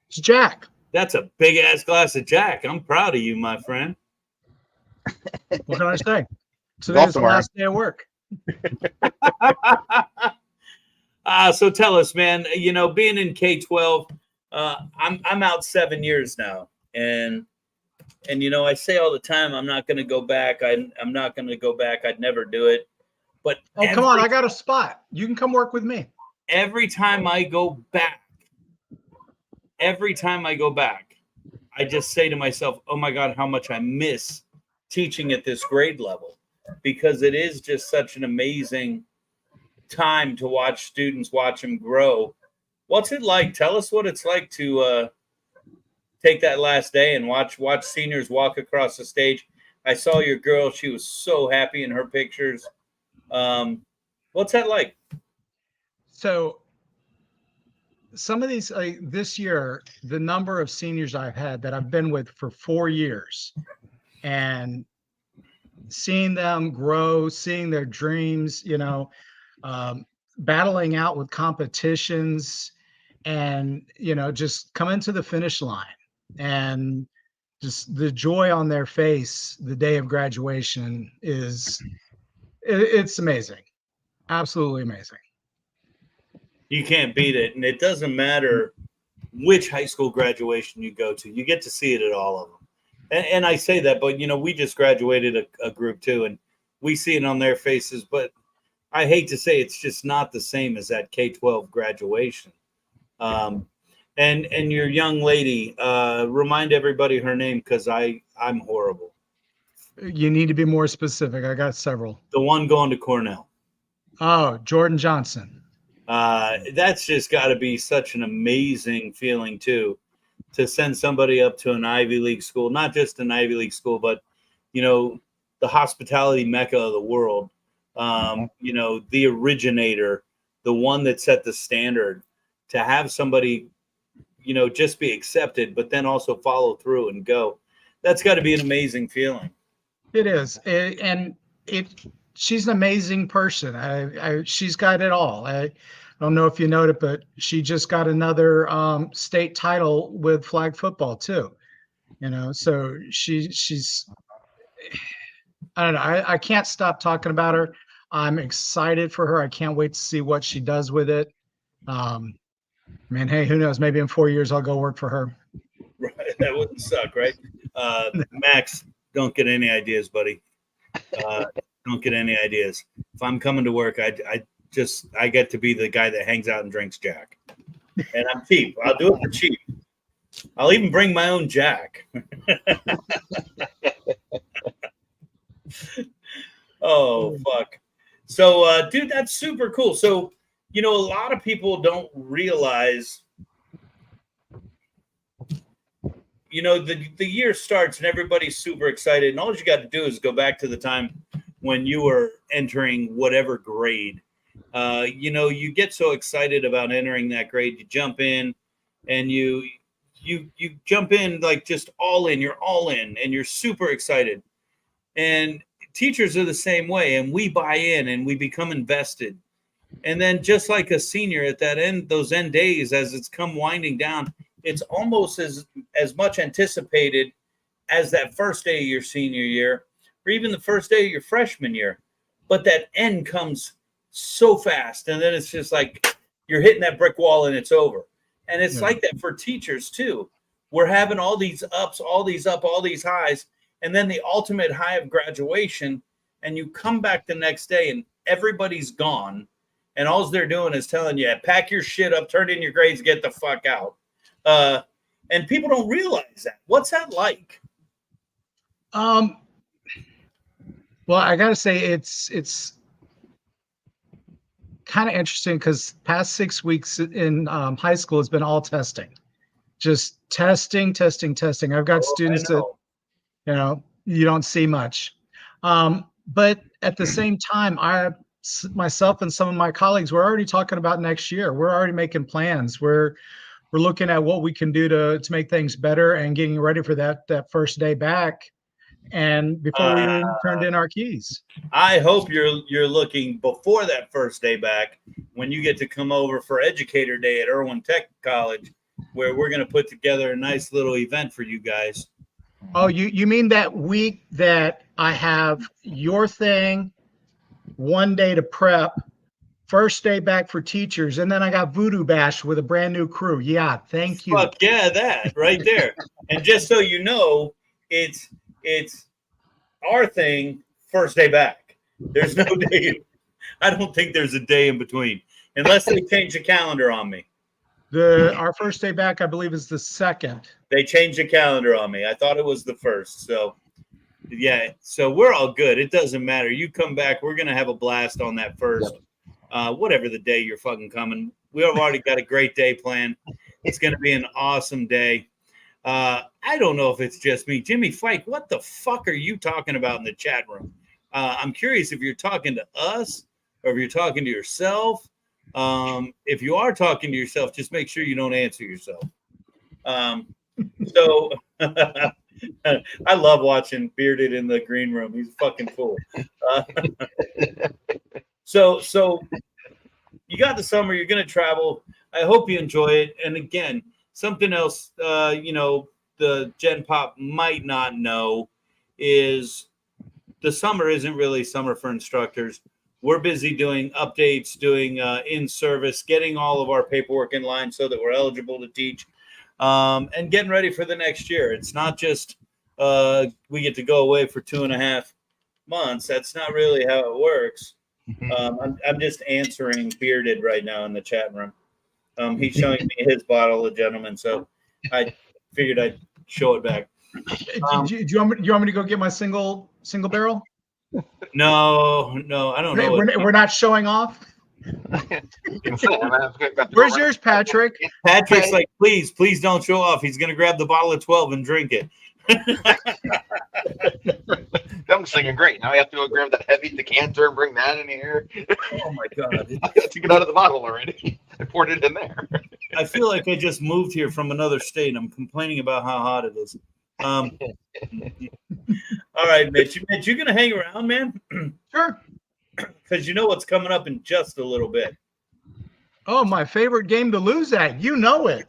It's Jack. That's a big-ass glass of Jack. I'm proud of you, my friend. What can I say? Today's the last day of work. So tell us, man, you know, being in K-12, I'm out 7 years now. And you know, I say all the time, I'm not going to go back. I'm not going to go back. I'd never do it. But come on. I got a spot. You can come work with me. Every time I go back, I just say to myself, oh my God, how much I miss teaching at this grade level, because it is just such an amazing time to watch students, watch them grow. What's it like? Tell us what it's like to take that last day and watch seniors walk across the stage. I saw your girl. She was so happy in her pictures. What's that like? So some of these, this year, the number of seniors I've had that I've been with for 4 years and seeing them grow, seeing their dreams, you know, battling out with competitions and, just coming to the finish line and just the joy on their face the day of graduation it's amazing. Absolutely amazing. You can't beat it. And it doesn't matter which high school graduation you go to. You get to see it at all of them. And I say that, but, we just graduated a group too, and we see it on their faces. But I hate to say it's just not the same as that K-12 graduation. And your young lady, remind everybody her name because I'm horrible. You need to be more specific. I got several. The one going to Cornell. Oh, Jordan Johnson. That's just got to be such an amazing feeling too, to send somebody up to an Ivy League school, not just an Ivy League school, but, the hospitality mecca of the world, the originator, the one that set the standard, to have somebody, just be accepted, but then also follow through and go. That's got to be an amazing feeling. It is. She's an amazing person. She's got it all. I don't know if you know it, but she just got another state title with flag football too. So she's, I don't know. I can't stop talking about her. I'm excited for her. I can't wait to see what she does with it. Hey, who knows? Maybe in 4 years I'll go work for her. Right. That wouldn't suck, right? Max, don't get any ideas, buddy. Don't get any ideas. If I'm coming to work, I get to be the guy that hangs out and drinks Jack. And I'm cheap. I'll do it for cheap. I'll even bring my own Jack. Oh, fuck. So, dude, that's super cool. So, a lot of people don't realize, the year starts and everybody's super excited. And all you got to do is go back to the time when you were entering whatever grade. You get so excited about entering that grade. You jump in and you jump in like just all in. You're all in and you're super excited. And teachers are the same way. And we buy in and we become invested. And then just like a senior at that end, those end days, as it's come winding down, it's almost as much anticipated as that first day of your senior year, or even the first day of your freshman year. But that end comes so fast. And then it's just like you're hitting that brick wall and it's over. And it's like that for teachers too. We're having all these ups, all these up, all these highs. And then the ultimate high of graduation. And you come back the next day and everybody's gone. And all they're doing is telling you, pack your shit up, turn in your grades, get the fuck out. And people don't realize that. What's that like? Well, I got to say it's kind of interesting because past 6 weeks in high school has been all testing, just testing. I've got students that, you don't see much. But at the same time, myself and some of my colleagues, we're already talking about next year. We're already making plans. We're looking at what we can do to make things better and getting ready for that first day back. And before we even turned in our keys. I hope you're looking before that first day back when you get to come over for Educator Day at Irwin Tech College, where we're going to put together a nice little event for you guys. Oh, you mean that week that I have your thing, 1 day to prep, first day back for teachers, and then I got VooDoo Bash with a brand new crew. Yeah, thank you. Fuck yeah, that right there. And just so you know, it's our thing, first day back. There's no day. I don't think there's a day in between, unless they change the calendar on me. Our first day back, I believe, is the 2nd. They changed the calendar on me. I thought it was the 1st. So, yeah. So we're all good. It doesn't matter. You come back. We're going to have a blast on that first, whatever the day you're fucking coming. We have already got a great day planned. It's going to be an awesome day. I don't know if it's just me. Jimmy Fike, what the fuck are you talking about in the chat room? I'm curious if you're talking to us or if you're talking to yourself. If you are talking to yourself, just make sure you don't answer yourself. So I love watching Bearded in the green room. He's fucking cool. So you got the summer. You're going to travel. I hope you enjoy it. And again, something else, the Gen Pop might not know is the summer isn't really summer for instructors. We're busy doing updates, doing in-service, getting all of our paperwork in line so that we're eligible to teach, and getting ready for the next year. It's not just we get to go away for 2.5 months. That's not really how it works. I'm just answering Bearded right now in the chat room. He's showing me his bottle, the gentleman, so I figured I'd show it back. Do you want me to go get my single barrel? No, I don't know. We're not showing off. Where's yours, Patrick? Patrick's like, please don't show off. He's gonna grab the bottle of 12 and drink it. I'm singing great. Now I have to go grab that heavy decanter and bring that in here. Oh my god! I took it out of the bottle already. I poured it in there. I feel like I just moved here from another state. I'm complaining about how hot it is. All right, Mitch. Mitch, you gonna hang around, man? Sure. Because you know what's coming up in just a little bit. Oh, my favorite game to lose at. You know it.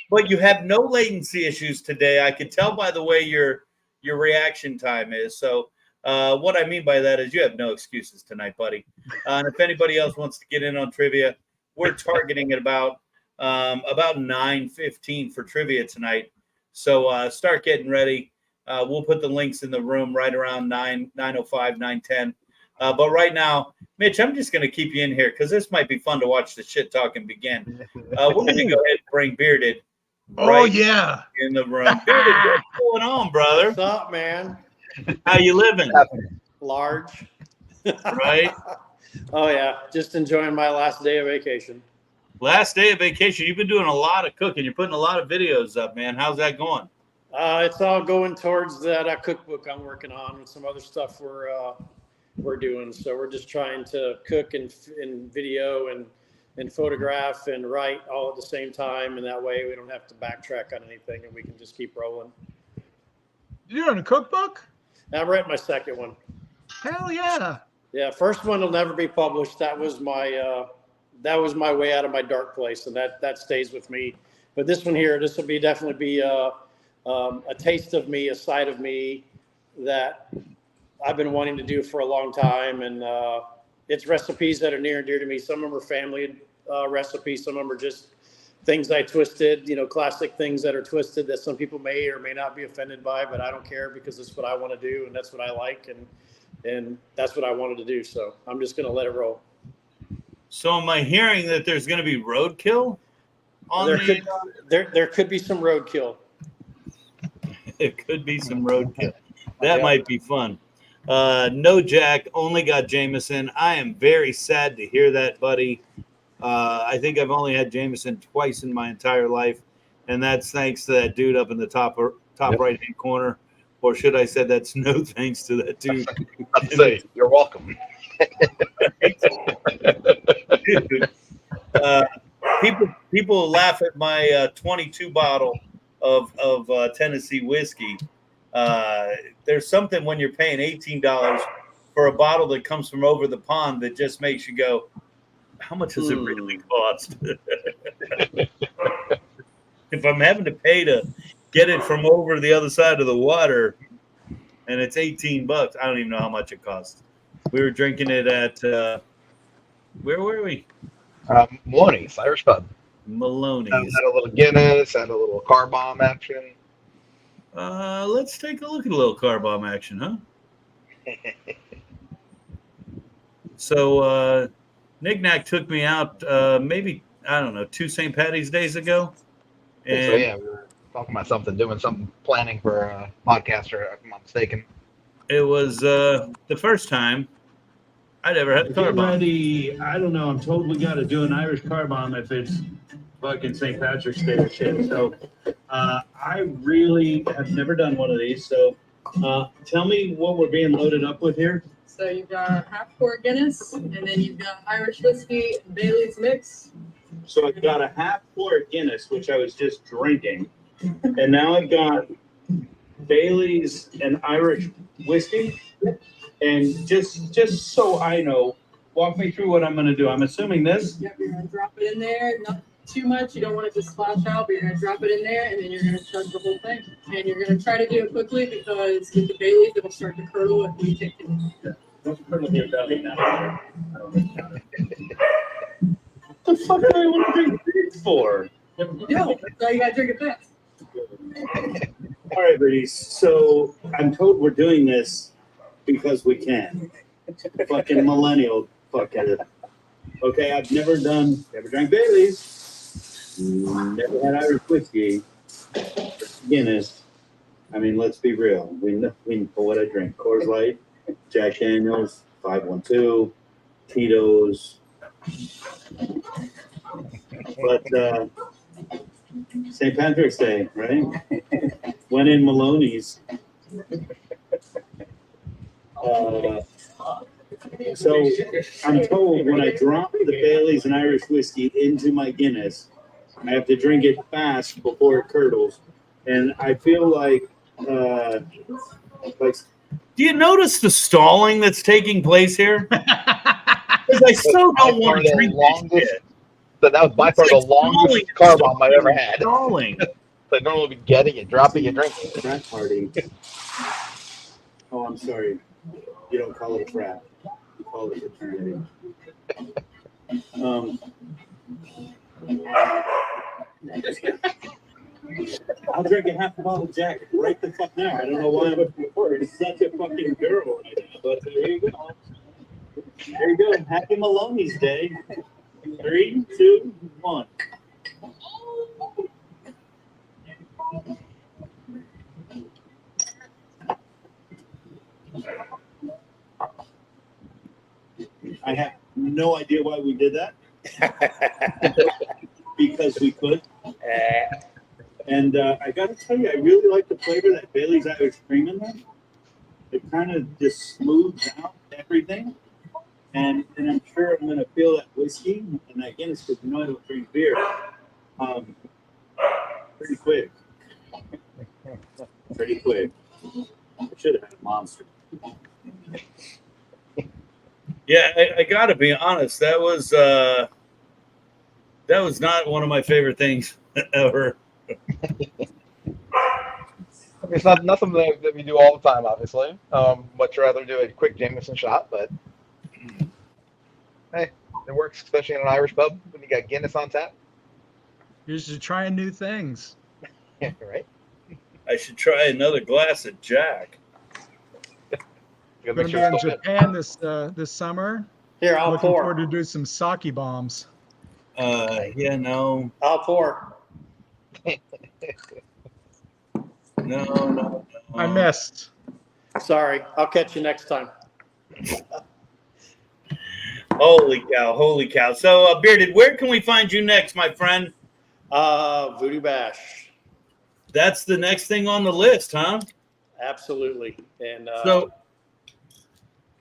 But you have no latency issues today. I could tell by the way your reaction time is. So what I mean by that is you have no excuses tonight, buddy. And if anybody else wants to get in on trivia, we're targeting at about 9:15 for trivia tonight. So start getting ready. We'll put the links in the room right around 9:05, 9:10. But right now, Mitch, I'm just going to keep you in here because this might be fun to watch the shit talking begin. We're going to go ahead and bring Bearded in the room. Bearded, what's going on, brother? What's up, man? How you living? Large. Right? Oh, yeah. Just enjoying my last day of vacation. Last day of vacation. You've been doing a lot of cooking. You're putting a lot of videos up, man. How's that going? It's all going towards that cookbook I'm working on and some other stuff we're doing. So we're just trying to cook and video and photograph and write all at the same time. And that way we don't have to backtrack on anything and we can just keep rolling. You're doing a cookbook? I'm writing my second one. Hell yeah. Yeah. First one will never be published. That was my way out of my dark place. And that stays with me. But this one here, this will definitely be a taste of me, a side of me that I've been wanting to do for a long time. And it's recipes that are near and dear to me. Some of them are family recipes. Some of them are just things I twisted, classic things that are twisted that some people may or may not be offended by, but I don't care because it's what I want to do and that's what I like. And that's what I wanted to do. So I'm just going to let it roll. So am I hearing that there's going to be roadkill? There could be some roadkill. It could be some roadkill. That might be fun. No Jack, only got Jameson. I am very sad to hear that, buddy. I think I've only had Jameson twice in my entire life, and that's thanks to that dude up in the top right-hand corner. Or should I say that's no thanks to that dude? I'd say you're welcome. Dude, people laugh at my 22 bottle of Tennessee whiskey. There's something when you're paying $18 for a bottle that comes from over the pond that just makes you go, how much does it really cost? If I'm having to pay to get it from over the other side of the water and it's $18, I don't even know how much it costs. We were drinking it at where were we? Maloney's Irish Pub. Maloney's. Had a little Guinness, had a little car bomb action. Let's take a look at a little car bomb action, huh? So Nick Nack took me out maybe, I don't know, 2 St. Patty's days ago. And so yeah, we were talking about doing something, planning for a podcast, or if I'm not mistaken. It was the first time I'd ever had a car bomb. I don't know. I'm totally got to do an Irish car bomb if it's fucking St. Patrick's Day or shit. So I really have never done one of these. So tell me what we're being loaded up with here. So you've got half quart Guinness, and then you've got Irish whiskey and Bailey's mix. So I've got a half quart Guinness, which I was just drinking, and now I've got Bailey's and Irish whiskey. And just so I know, walk me through what I'm going to do. I'm assuming this. Yep, you're gonna drop it in there. Not too much. You don't want it to splash out, but you're gonna drop it in there, and then you're gonna chug the whole thing. And you're gonna try to do it quickly because with the Baileys, it'll start to curdle if you take it. Don't curdle your belly now. What the fuck do I want to drink this for? No, that's why you gotta drink it fast. All right, Birdies. So I'm told we're doing this because we can. Fucking millennial fucking. Okay, I've never drank Baileys, never had Irish whiskey, Guinness. I mean, let's be real. We know what I drink. Coors Light, Jack Daniels, 512, Tito's. But St. Patrick's Day, right? Went in Maloney's. So I'm told when I drop the Baileys and Irish whiskey into my Guinness, I have to drink it fast before it curdles. And I feel like do you notice the stalling that's taking place here? Because I so don't want to drink this shit. So that was by far the longest car bomb I've ever had. Stalling. So normally we get it, you drop it, you drink it. Frat party. Oh, I'm sorry. You don't call it a frat. You call it a fraternity. I'll drink a half a bottle of Jack right the fuck now. I don't know why I'm looking for it. It's such a fucking girl right now. But there you go. There you go. Happy Maloney's Day. 3, 2, 1. I have no idea why we did that. Because we could. And I got to tell you, I really like the flavor that Bailey's Irish cream in there. It kind of just smooths out everything. And I'm sure I'm going to feel that whiskey and that Guinness because I don't drink beer pretty quick. Pretty quick. I should have had a monster. Yeah, I got to be honest. That was not one of my favorite things ever. It's not nothing that we do all the time, obviously. Much rather do a quick Jameson shot, but hey, it works, especially in an Irish pub when you got Guinness on tap. You're just trying new things. Yeah, right. I should try another glass of Jack. We're going to be in Japan this summer. Here, I'll Looking pour. forward to do some sake bombs. Yeah, no. I'll pour. No. I missed. Sorry. I'll catch you next time. Holy cow. So, Bearded, where can we find you next, my friend? VooDoo Bash. That's the next thing on the list, huh? Absolutely. And so,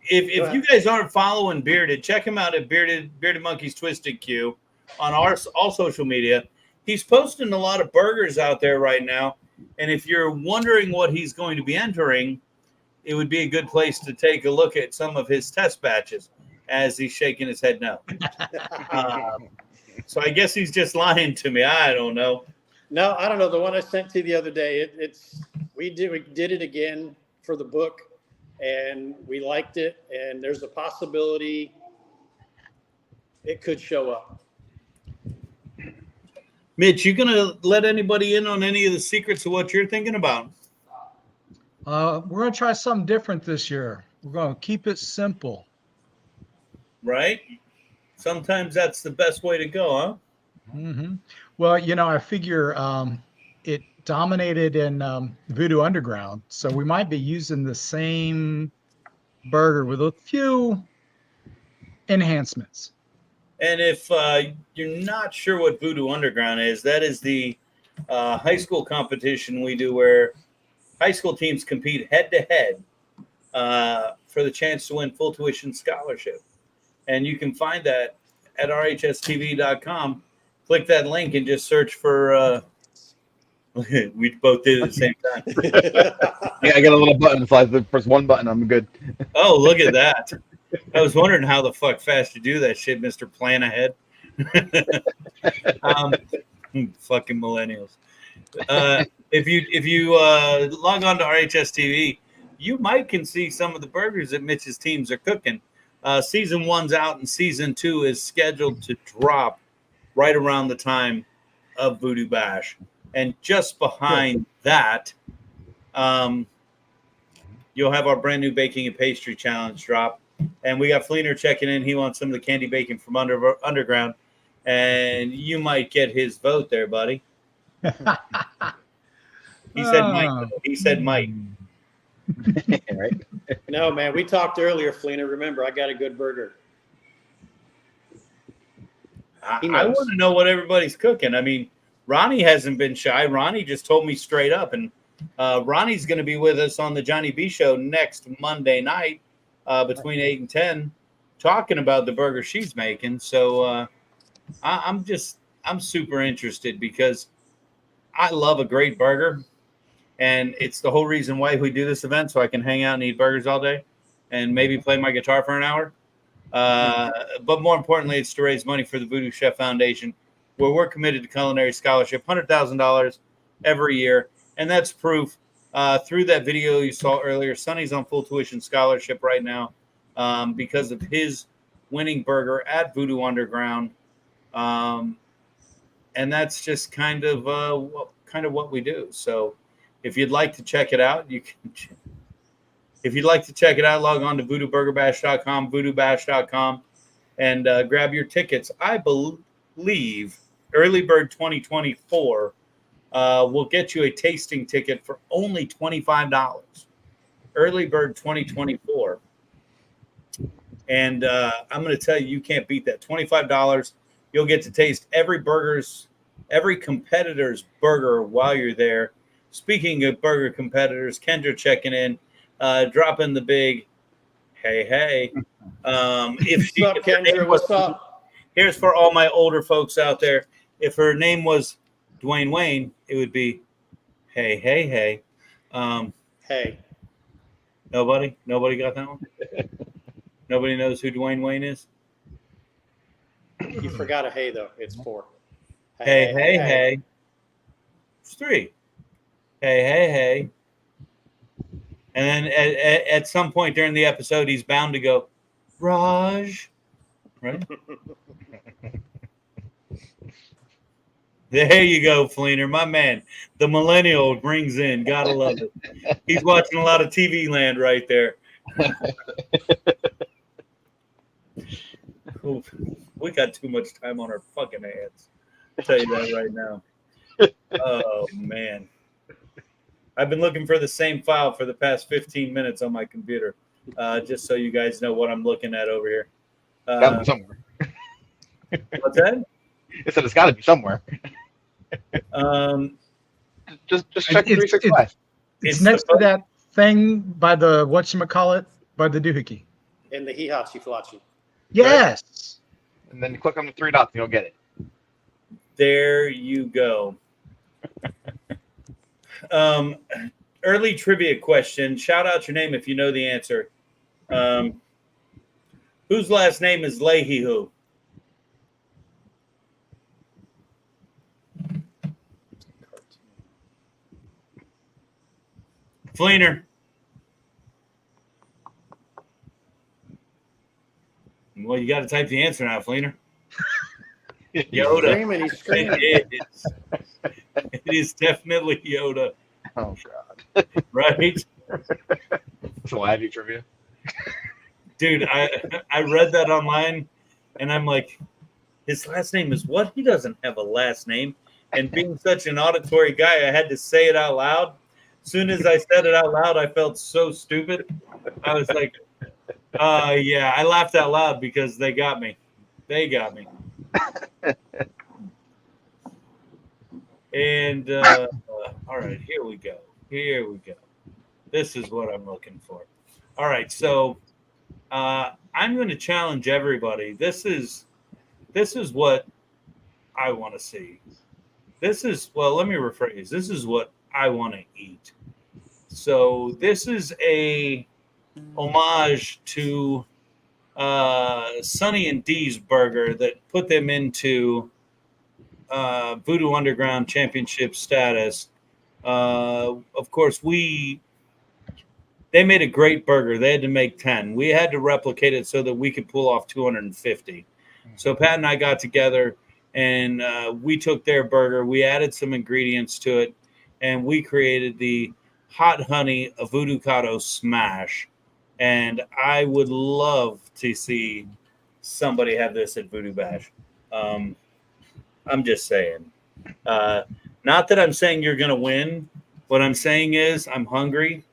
if you guys aren't following Bearded, check him out at Bearded Monkey's Twisted Q on all social media. He's posting a lot of burgers out there right now. And if you're wondering what he's going to be entering, it would be a good place to take a look at some of his test batches as he's shaking his head no. So I guess he's just lying to me. I don't know. No, I don't know. The one I sent to you the other day, we did it again for the book, and we liked it. And there's a possibility it could show up. Mitch, you gonna let anybody in on any of the secrets of what you're thinking about? We're going to try something different this year. We're going to keep it simple. Right? Sometimes that's the best way to go, huh? Mm-hmm. Well, I figure it dominated in VooDoo Underground, so we might be using the same burger with a few enhancements. And if you're not sure what VooDoo Underground is, that is the high school competition we do where high school teams compete head-to-head for the chance to win full tuition scholarship. And you can find that at rhstv.com. Click that link and just search for we both did it at the same time. Yeah, I got a little button. So I press one button, I'm good. Oh, look at that. was wondering how the fuck fast you do that shit, Mr. Plan Ahead. Fucking millennials. If you log on to RHS TV, you might can see some of the burgers that Mitch's teams are cooking. Season 1's out, and season 2 is scheduled to drop right around the time of VooDoo Bash. And just behind that, you'll have our brand new baking and pastry challenge drop. And we got Fleener checking in. He wants some of the candy bacon from Underground. And you might get his vote there, buddy. He said might. He said might. Right? No, man, we talked earlier, Fleener. Remember, I got a good burger. I want to know what everybody's cooking. I mean, Ronnie hasn't been shy. Ronnie just told me straight up. And Ronnie's going to be with us on the Johnny B Show next Monday night between 8 and 10 talking about the burger she's making. So I'm super interested because I love a great burger. And it's the whole reason why we do this event, so I can hang out and eat burgers all day and maybe play my guitar for an hour. But more importantly, it's to raise money for the VooDoo Chef Foundation, where we're committed to culinary scholarship, $100,000 every year. And that's proof through that video you saw earlier. Sonny's on full tuition scholarship right now because of his winning burger at VooDoo Underground. And that's just kind of what we do. So if you'd like to check it out, you can. If you'd like to check it out, log on to VooDooBurgerBash.com, VooDooBash.com, and grab your tickets. I believe Early Bird 2024 will get you a tasting ticket for only $25. Early Bird 2024. And I'm going to tell you, you can't beat that. $25. You'll get to taste every competitor's burger while you're there. Speaking of burger competitors, Kendra checking in, dropping the big, hey. What's up, Kendra? What's up? Here's for all my older folks out there. If her name was Dwayne Wayne, it would be, hey. Hey. Nobody got that one? Nobody knows who Dwayne Wayne is? You forgot a hey, though. It's 4. Hey. It's 3. Hey. And then at some point during the episode, he's bound to go, Raj. Right? There you go, Fleener. My man. The millennial brings in. Gotta love it. He's watching a lot of TV land right there. Oof, we got too much time on our fucking hands. I'll tell you that right now. Oh, man. I've been looking for the same file for the past 15 minutes on my computer, just so you guys know what I'm looking at over here. Gotta be somewhere. What's that? I said it's got to be somewhere. Just check 365. It's next to that thing by the whatchamacallit, by the doohickey. In the hihachi flachi. Yes. Right? And then you click on the 3 dots and you'll get it. There you go. Early trivia question. Shout out your name if you know the answer. Whose last name is Leahy-Hoo? Fleener. Well, you got to type the answer now, Fleener. Yoda. He's screaming. It is definitely Yoda. Oh, God. Right? So why have you trivia? Dude, I read that online, and I'm like, his last name is what? He doesn't have a last name. And being such an auditory guy, I had to say it out loud. As soon as I said it out loud, I felt so stupid. I was like, yeah, I laughed out loud because they got me. They got me. And, all right, here we go. Here we go. This is what I'm looking for. All right, so I'm going to challenge everybody. This is what I want to see. Well, let me rephrase. This is what I want to eat. So this is a homage to Sonny and Dee's burger that put them into VooDoo Underground Championship status. Of course, they made a great burger. They had to make 10. We had to replicate it so that we could pull off 250. So Pat and I got together, and we took their burger. We added some ingredients to it, and we created the Hot Honey Avocado Smash. And I would love to see somebody have this at VooDoo Bash. I'm just saying. Not that I'm saying you're going to win. What I'm saying is I'm hungry,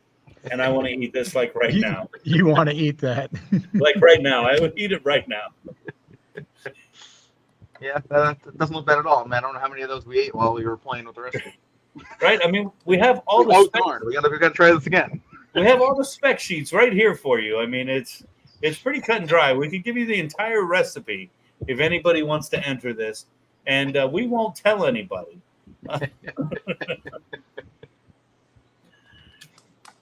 and I want to eat this like right now. You want to eat that? Like right now. I would eat it right now. Yeah, that doesn't look bad at all, man. I don't know how many of those we ate while we were playing with the recipe. Right? I mean, we have all the Oh, darn. We gotta try this again. We have all the spec sheets right here for you. I mean, it's pretty cut and dry. We could give you the entire recipe if anybody wants to enter this, and we won't tell anybody.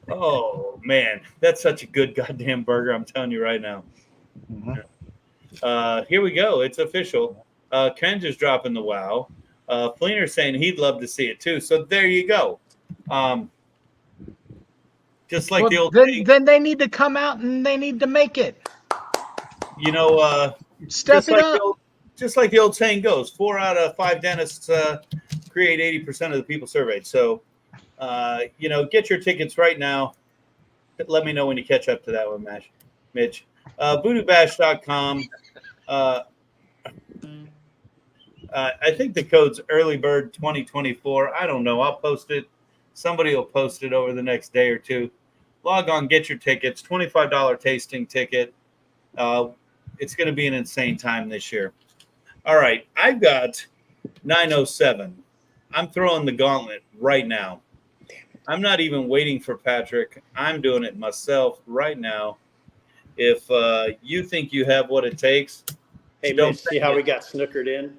Oh man, that's such a good goddamn burger! I'm telling you right now. Here we go. It's official. Ken just dropping the wow. Fleener saying he'd love to see it too. So there you go. Just like the old then they need to come out and they need to make it. You know, Step it up. Just like the old saying goes, 4 out of 5 dentists create 80% of the people surveyed. So, you know, get your tickets right now. Let me know when you catch up to that one, Mitch. VooDooBash.com. I think the code's earlybird 2024. I don't know. I'll post it. Somebody will post it over the next day or two. Log on, get your tickets. $25 tasting ticket. It's going to be an insane time this year. All right. I've got 9:07. I'm throwing the gauntlet right now. I'm not even waiting for Patrick. I'm doing it myself right now. If you think you have what it takes, hey, don't see how we got snookered in.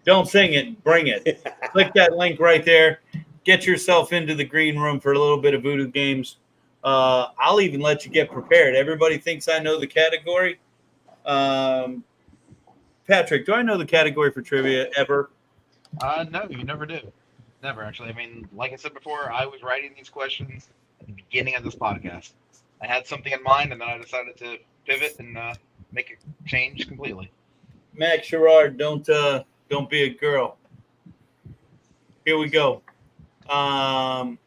Don't sing it. Bring it. Click that link right there. Get yourself into the green room for a little bit of VooDoo Games. I'll even let you get prepared. Everybody thinks I know the category. Patrick, do I know the category for trivia ever? No, you never do. Never, actually. I mean, like I said before, I was writing these questions at the beginning of this podcast. I had something in mind, and then I decided to pivot and make it change completely. Max Sherrard, don't be a girl. Here we go. Kendra,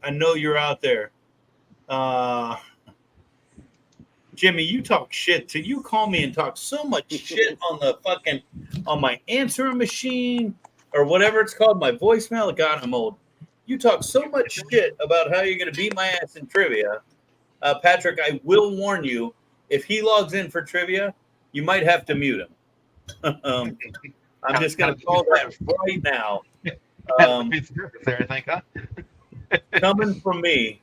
I know you're out there. Jimmy, you talk shit till you call me and talk so much shit on my answering machine or whatever it's called, my voicemail. God, I'm old. You talk so much shit about how you're going to beat my ass in trivia. Patrick, I will warn you, if he logs in for trivia, you might have to mute him. I'm just going to call that right now. There, I think, huh? Coming from me.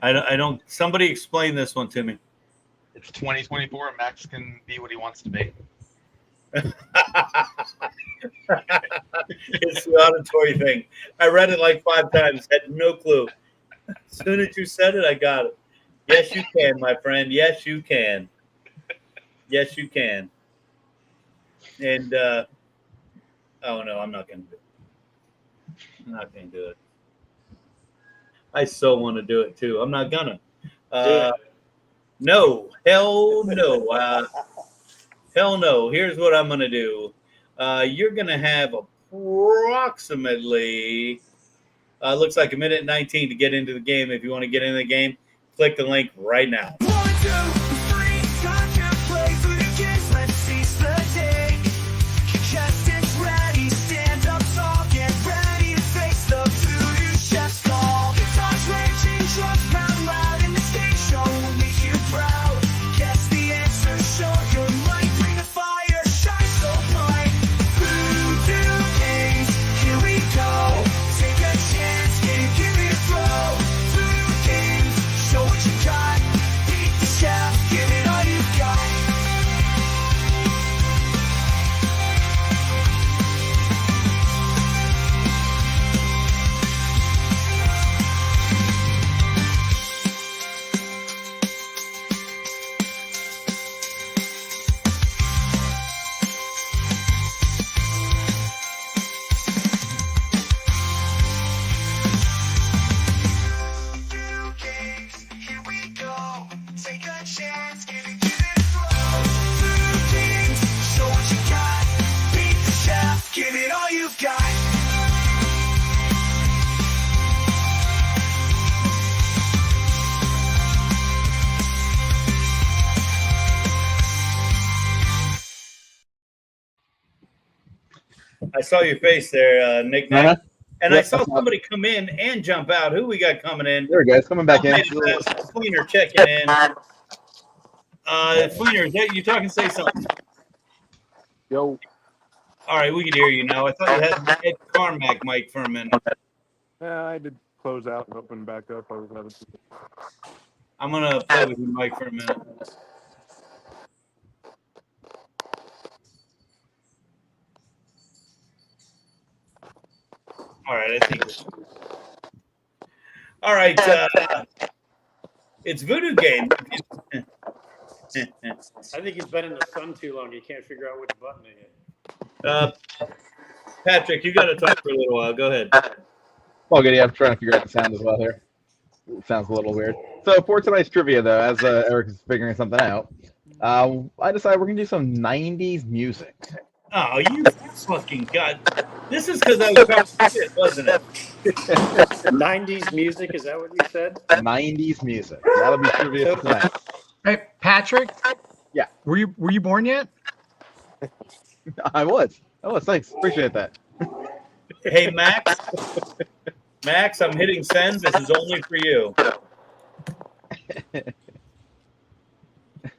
I don't. Somebody explain this one to me. It's 2024, and Max can be what he wants to be. It's the auditory thing. I read it like 5 times, had no clue. As soon as you said it, I got it. Yes, you can, my friend. Yes, you can. Yes, you can. And, oh, no, I'm not going to do it. I'm not going to do it. I so want to do it, too. I'm not going to. No. Hell no. Hell no. Here's what I'm going to do. You're going to have approximately, looks like 1:19 to get into the game. If you want to get into the game, click the link right now. 1, 2, 3, time to play VooDoo Games. Let's seize the day. Contestants ready, stand up tall, get ready to face the VooDoo Chef's call. Guitars raging, drums pound loud in the stage show will make you proud. Guess the answer, show your might, bring the fire, shine so bright. VooDoo Games, here we go. Take a chance, give it a throw. VooDoo Games, show what you got. Be saw your face there, Nick. Uh-huh. And Yep, I saw that's somebody come in and jump out. Who we got coming in? There we go. It's coming back in. Fleener checking in. Fleener, is that you talking? Say something. Yo. All right, we can hear you now. I thought you had Carmack mic for a minute. Yeah, I did close out and open back up. I'm gonna play with your mic for a minute. All right, I think. All right, it's VooDoo Games. I think he's been in the sun too long. You can't figure out which button to hit. Patrick, you got to talk for a little while. Go ahead. All good. Yeah, I'm trying to figure out the sound as well here. It sounds a little weird. So for tonight's trivia, though, as Erik is figuring something out, I decided we're gonna do some '90s music. Oh, you fucking god! This is because I was talking shit, wasn't it? 90s music, is that what you said? 90s music. That'll be trivia for tonight. Hey, Patrick. Yeah. Were you born yet? I was. Thanks. Appreciate that. Hey, Max. Max, I'm hitting send. This is only for you.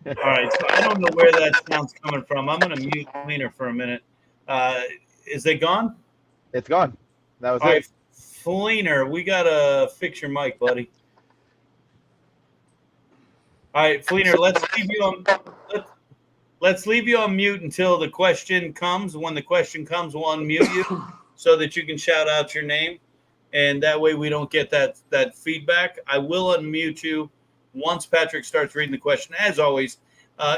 All right, so I don't know where that sound's coming from. I'm going to mute Fleener for a minute. Is it gone? It's gone. That was All it. right, Fleener, we got to fix your mic, buddy. All right, Fleener, let's leave you on mute until the question comes. When the question comes, we'll unmute you so that you can shout out your name, and that way we don't get that feedback. I will unmute you once Patrick starts reading the question. As always,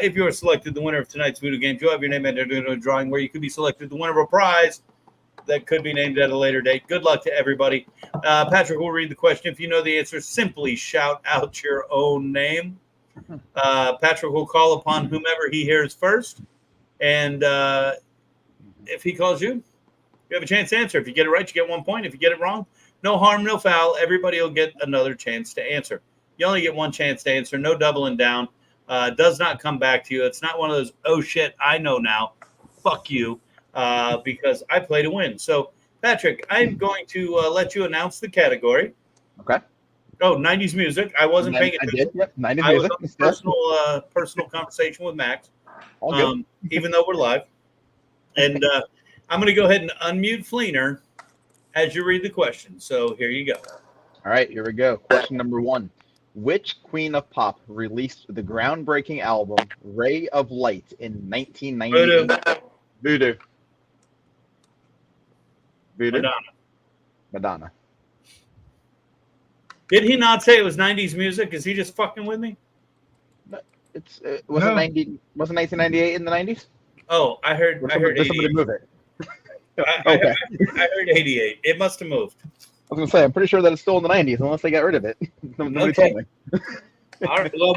if you are selected the winner of tonight's VooDoo Games, you'll have your name entered into a drawing where you could be selected the winner of a prize that could be named at a later date. Good luck to everybody. Patrick will read the question. If you know the answer, simply shout out your own name. Patrick will call upon whomever he hears first. And if he calls you, you have a chance to answer. If you get it right, you get 1 point. If you get it wrong, no harm, no foul. Everybody will get another chance to answer. You only get one chance to answer. No doubling down. Does not come back to you. It's not one of those, oh, shit, I know now. Fuck you. Because I play to win. So, Patrick, I'm going to let you announce the category. Okay. Oh, 90s music. I wasn't paying attention. I did. Yep. 90s I music. was on personal conversation with Max, even though we're live. And I'm going to go ahead and unmute Fleener as you read the question. So here you go. All right, here we go. Question number 1. Which Queen of Pop released the groundbreaking album Ray of Light in 1998? VooDoo. Madonna. Did he not say it was 90s music? Is he just fucking with me? Wasn't 1998 in the 90s? Oh, I heard 88. Move it. I heard 88. It must have moved. I was going to say, I'm pretty sure that it's still in the 90s unless they got rid of it. Nobody told me. All right. Well,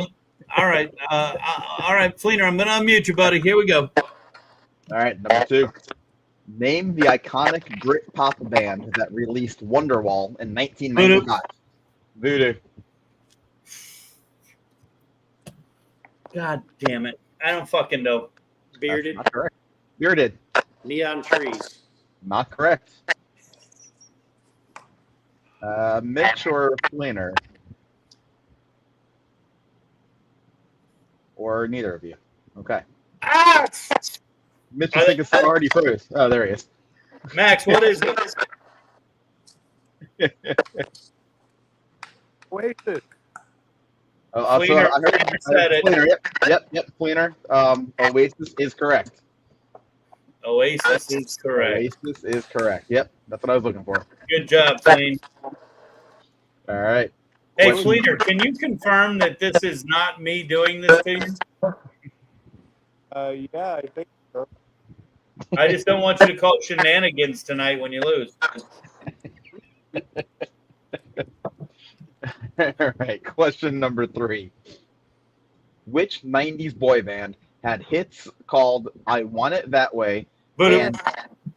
all right. All right, Fleener, I'm going to unmute you, buddy. Here we go. All right, number 2. Name the iconic Brit pop band that released Wonderwall in 1995. VooDoo. God damn it. I don't fucking know. Bearded. Not correct. Bearded. Neon Trees. Not correct. Mitch or Fleener? Or neither of you? Okay. Mitch is thinking already first. Oh, there he is. Max, what is it? Oasis. Fleener, I said it. Fleener, yep, Fleener. Oasis is correct. Oasis is correct. Oasis is correct. Yep, that's what I was looking for. Good job, Fleener. All right. Hey, Fleener, can you confirm that this is not me doing this to you? Yeah, I think so. I just don't want you to call shenanigans tonight when you lose. All right, question number 3. Which 90s boy band had hits called I Want It That Way and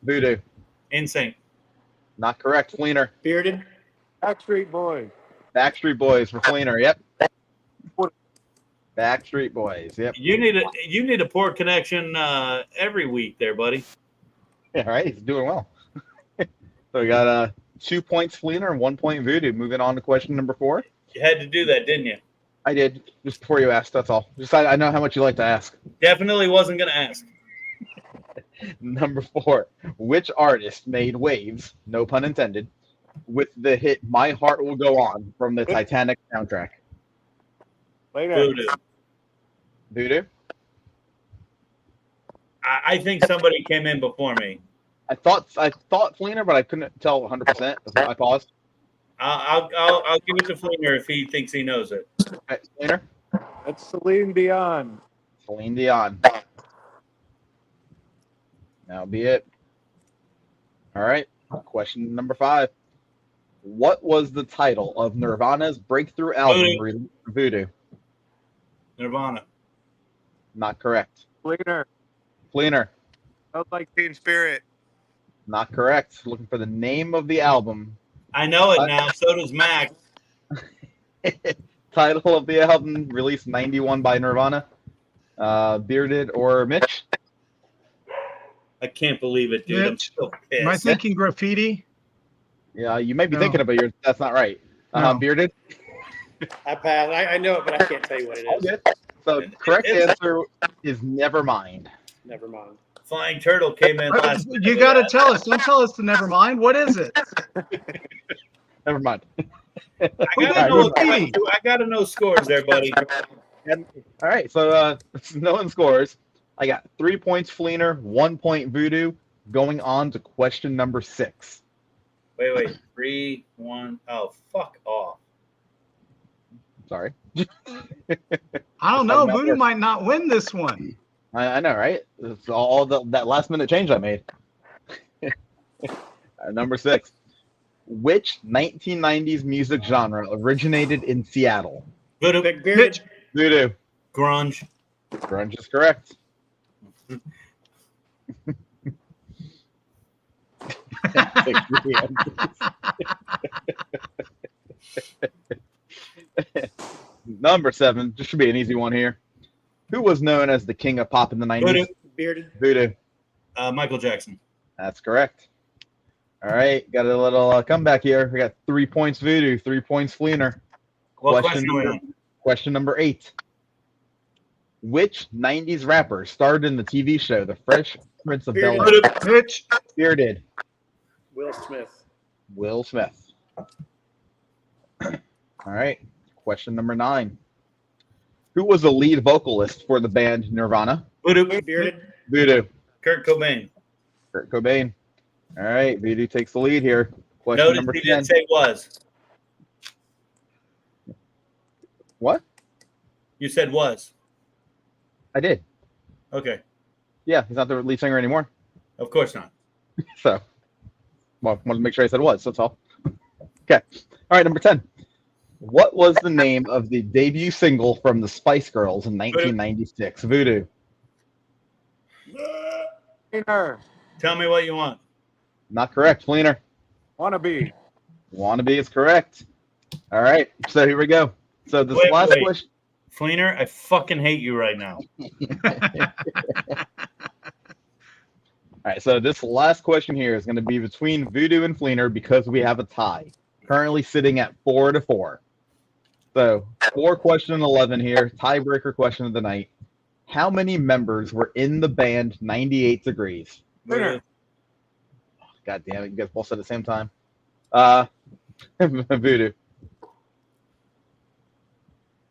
VooDoo? Insane. Not correct, Fleener. Bearded. Backstreet Boys. Backstreet Boys for Fleener, yep. Backstreet Boys, yep. You need a poor connection every week there, buddy. All right, he's doing well. So we got 2 points Fleener and 1 point VooDoo. Moving on to question number 4. You had to do that, didn't you? I did, just before you asked, that's all. Just I know how much you like to ask. Definitely wasn't going to ask. Number 4. Which artist made waves, no pun intended, with the hit My Heart Will Go On from the Titanic soundtrack? VooDoo. VooDoo? I think somebody came in before me. I thought Fleener, but I couldn't tell 100%. I paused. I'll give it to Fleener if he thinks he knows it. Right, Fleener? That's Celine Dion. Celine Dion. That'll be it. All right. Question number 5. What was the title of Nirvana's breakthrough album released for VooDoo? Nirvana. Not correct. Fleener. Fleener. Felt like Teen Spirit. Not correct. Looking for the name of the album. I know it now. So does Max. Title of the album released 91 by Nirvana. Bearded or Mitch? I can't believe it, dude. Mitch, I'm so pissed. am I thinking graffiti? Yeah, you may be No. thinking about yours. That's not right. No. Bearded? I passed. I know it, but I can't tell you what it is. So correct answer is Nevermind. Never mind. Flying Turtle came in last. You got to tell us. Don't tell us to never mind. What is it? Never mind. I gotta know scores there, buddy. And, all right, so no one scores. I got 3 points Fleener, 1 point VooDoo. Going on to question number 6. Wait. 3, 1. Oh, fuck off. Sorry. I don't know. VooDoo might not win this one. I know, right? It's all that last minute change I made. Number 6. Which 1990s music genre originated in Seattle? VooDoo. Big Beard. VooDoo. Grunge. Grunge is correct. Number 7. This should be an easy one here. Who was known as the king of pop in the 90s? VooDoo. Bearded. VooDoo. Michael Jackson. That's correct. All right, got a little comeback here. We got 3 points VooDoo, 3 points Fleener. What question are we on? Question number 8. Which 90s rapper starred in the TV show The Fresh Prince of Bel-Air? Mitch. Bearded. Will Smith. Will Smith. All right, question number 9. Who was the lead vocalist for the band Nirvana? VooDoo. Bearded. VooDoo. Kurt Cobain. Kurt Cobain. All right, VooDoo takes the lead here. Question Notice number he 10. didn't say was. What? You said was. I did. Okay. Yeah, he's not the lead singer anymore. Of course not. So, well, wanted to make sure I said was. That's all. Okay. All right, number 10. What was the name of the debut single from the Spice Girls in 1996? VooDoo. Fleener. Tell me what you want. Not correct. Fleener. Wannabe. Wannabe is correct. All right. So here we go. So this last question. Fleener, I fucking hate you right now. All right. So this last question here is going to be between VooDoo and Fleener because we have a tie. Currently sitting at 4-4. So 4 question 11 here. Tiebreaker question of the night. How many members were in the band 98 Degrees? VooDoo. God damn it. You guys both said at the same time. VooDoo.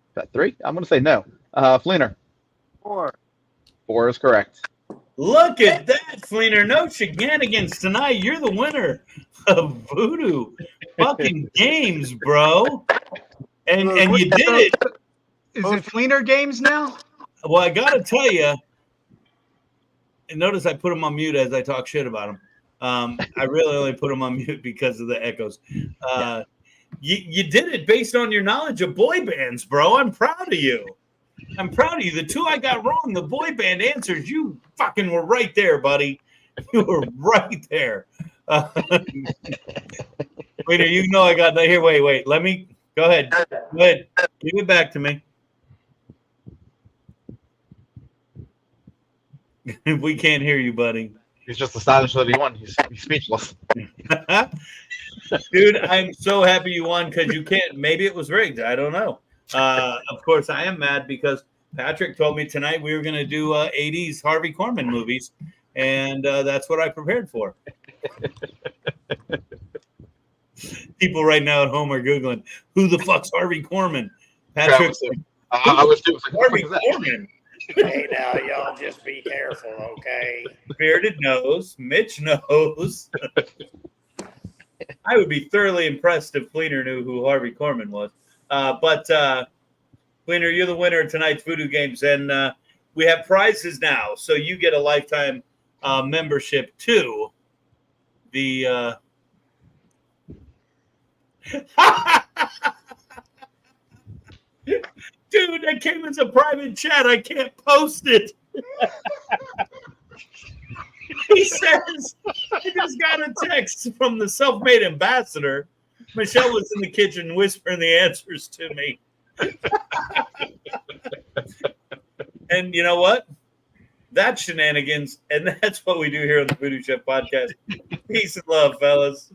Is that 3? I'm going to say no. Fleener. 4. 4 is correct. Look at that, Fleener. No shenanigans tonight. You're the winner of VooDoo fucking games, bro. And you did it. Is it Fleener games now? Well, I got to tell you, and notice I put him on mute as I talk shit about him. I really only put him on mute because of the echoes. You did it based on your knowledge of boy bands, bro. I'm proud of you. I'm proud of you. The 2 I got wrong, the boy band answers, you fucking were right there, buddy. You were right there. Wait, you know I got that here. Wait. Let me go ahead. Go ahead. Give it back to me. We can't hear you, buddy. He's just astonished that he won. He's speechless. Dude, I'm so happy you won because you can't. Maybe it was rigged. I don't know. Of course, I am mad because Patrick told me tonight we were going to do 80s Harvey Korman movies, and that's what I prepared for. People right now at home are Googling, who the fuck's Harvey Korman? Patrick, I was too. Harvey Korman. Hey, now, y'all just be careful, okay? Bearded knows. Mitch knows. I would be thoroughly impressed if Fleener knew who Harvey Korman was. But Fleener, you're the winner of tonight's VooDoo Games, and we have prizes now. So you get a lifetime membership to the Dude, that came as a private chat. I can't post it. He says, I just got a text from the self-made ambassador. Michelle was in the kitchen whispering the answers to me. And you know what? That's shenanigans, and that's what we do here on the VooDoo Chef Podcast. Peace and love, fellas.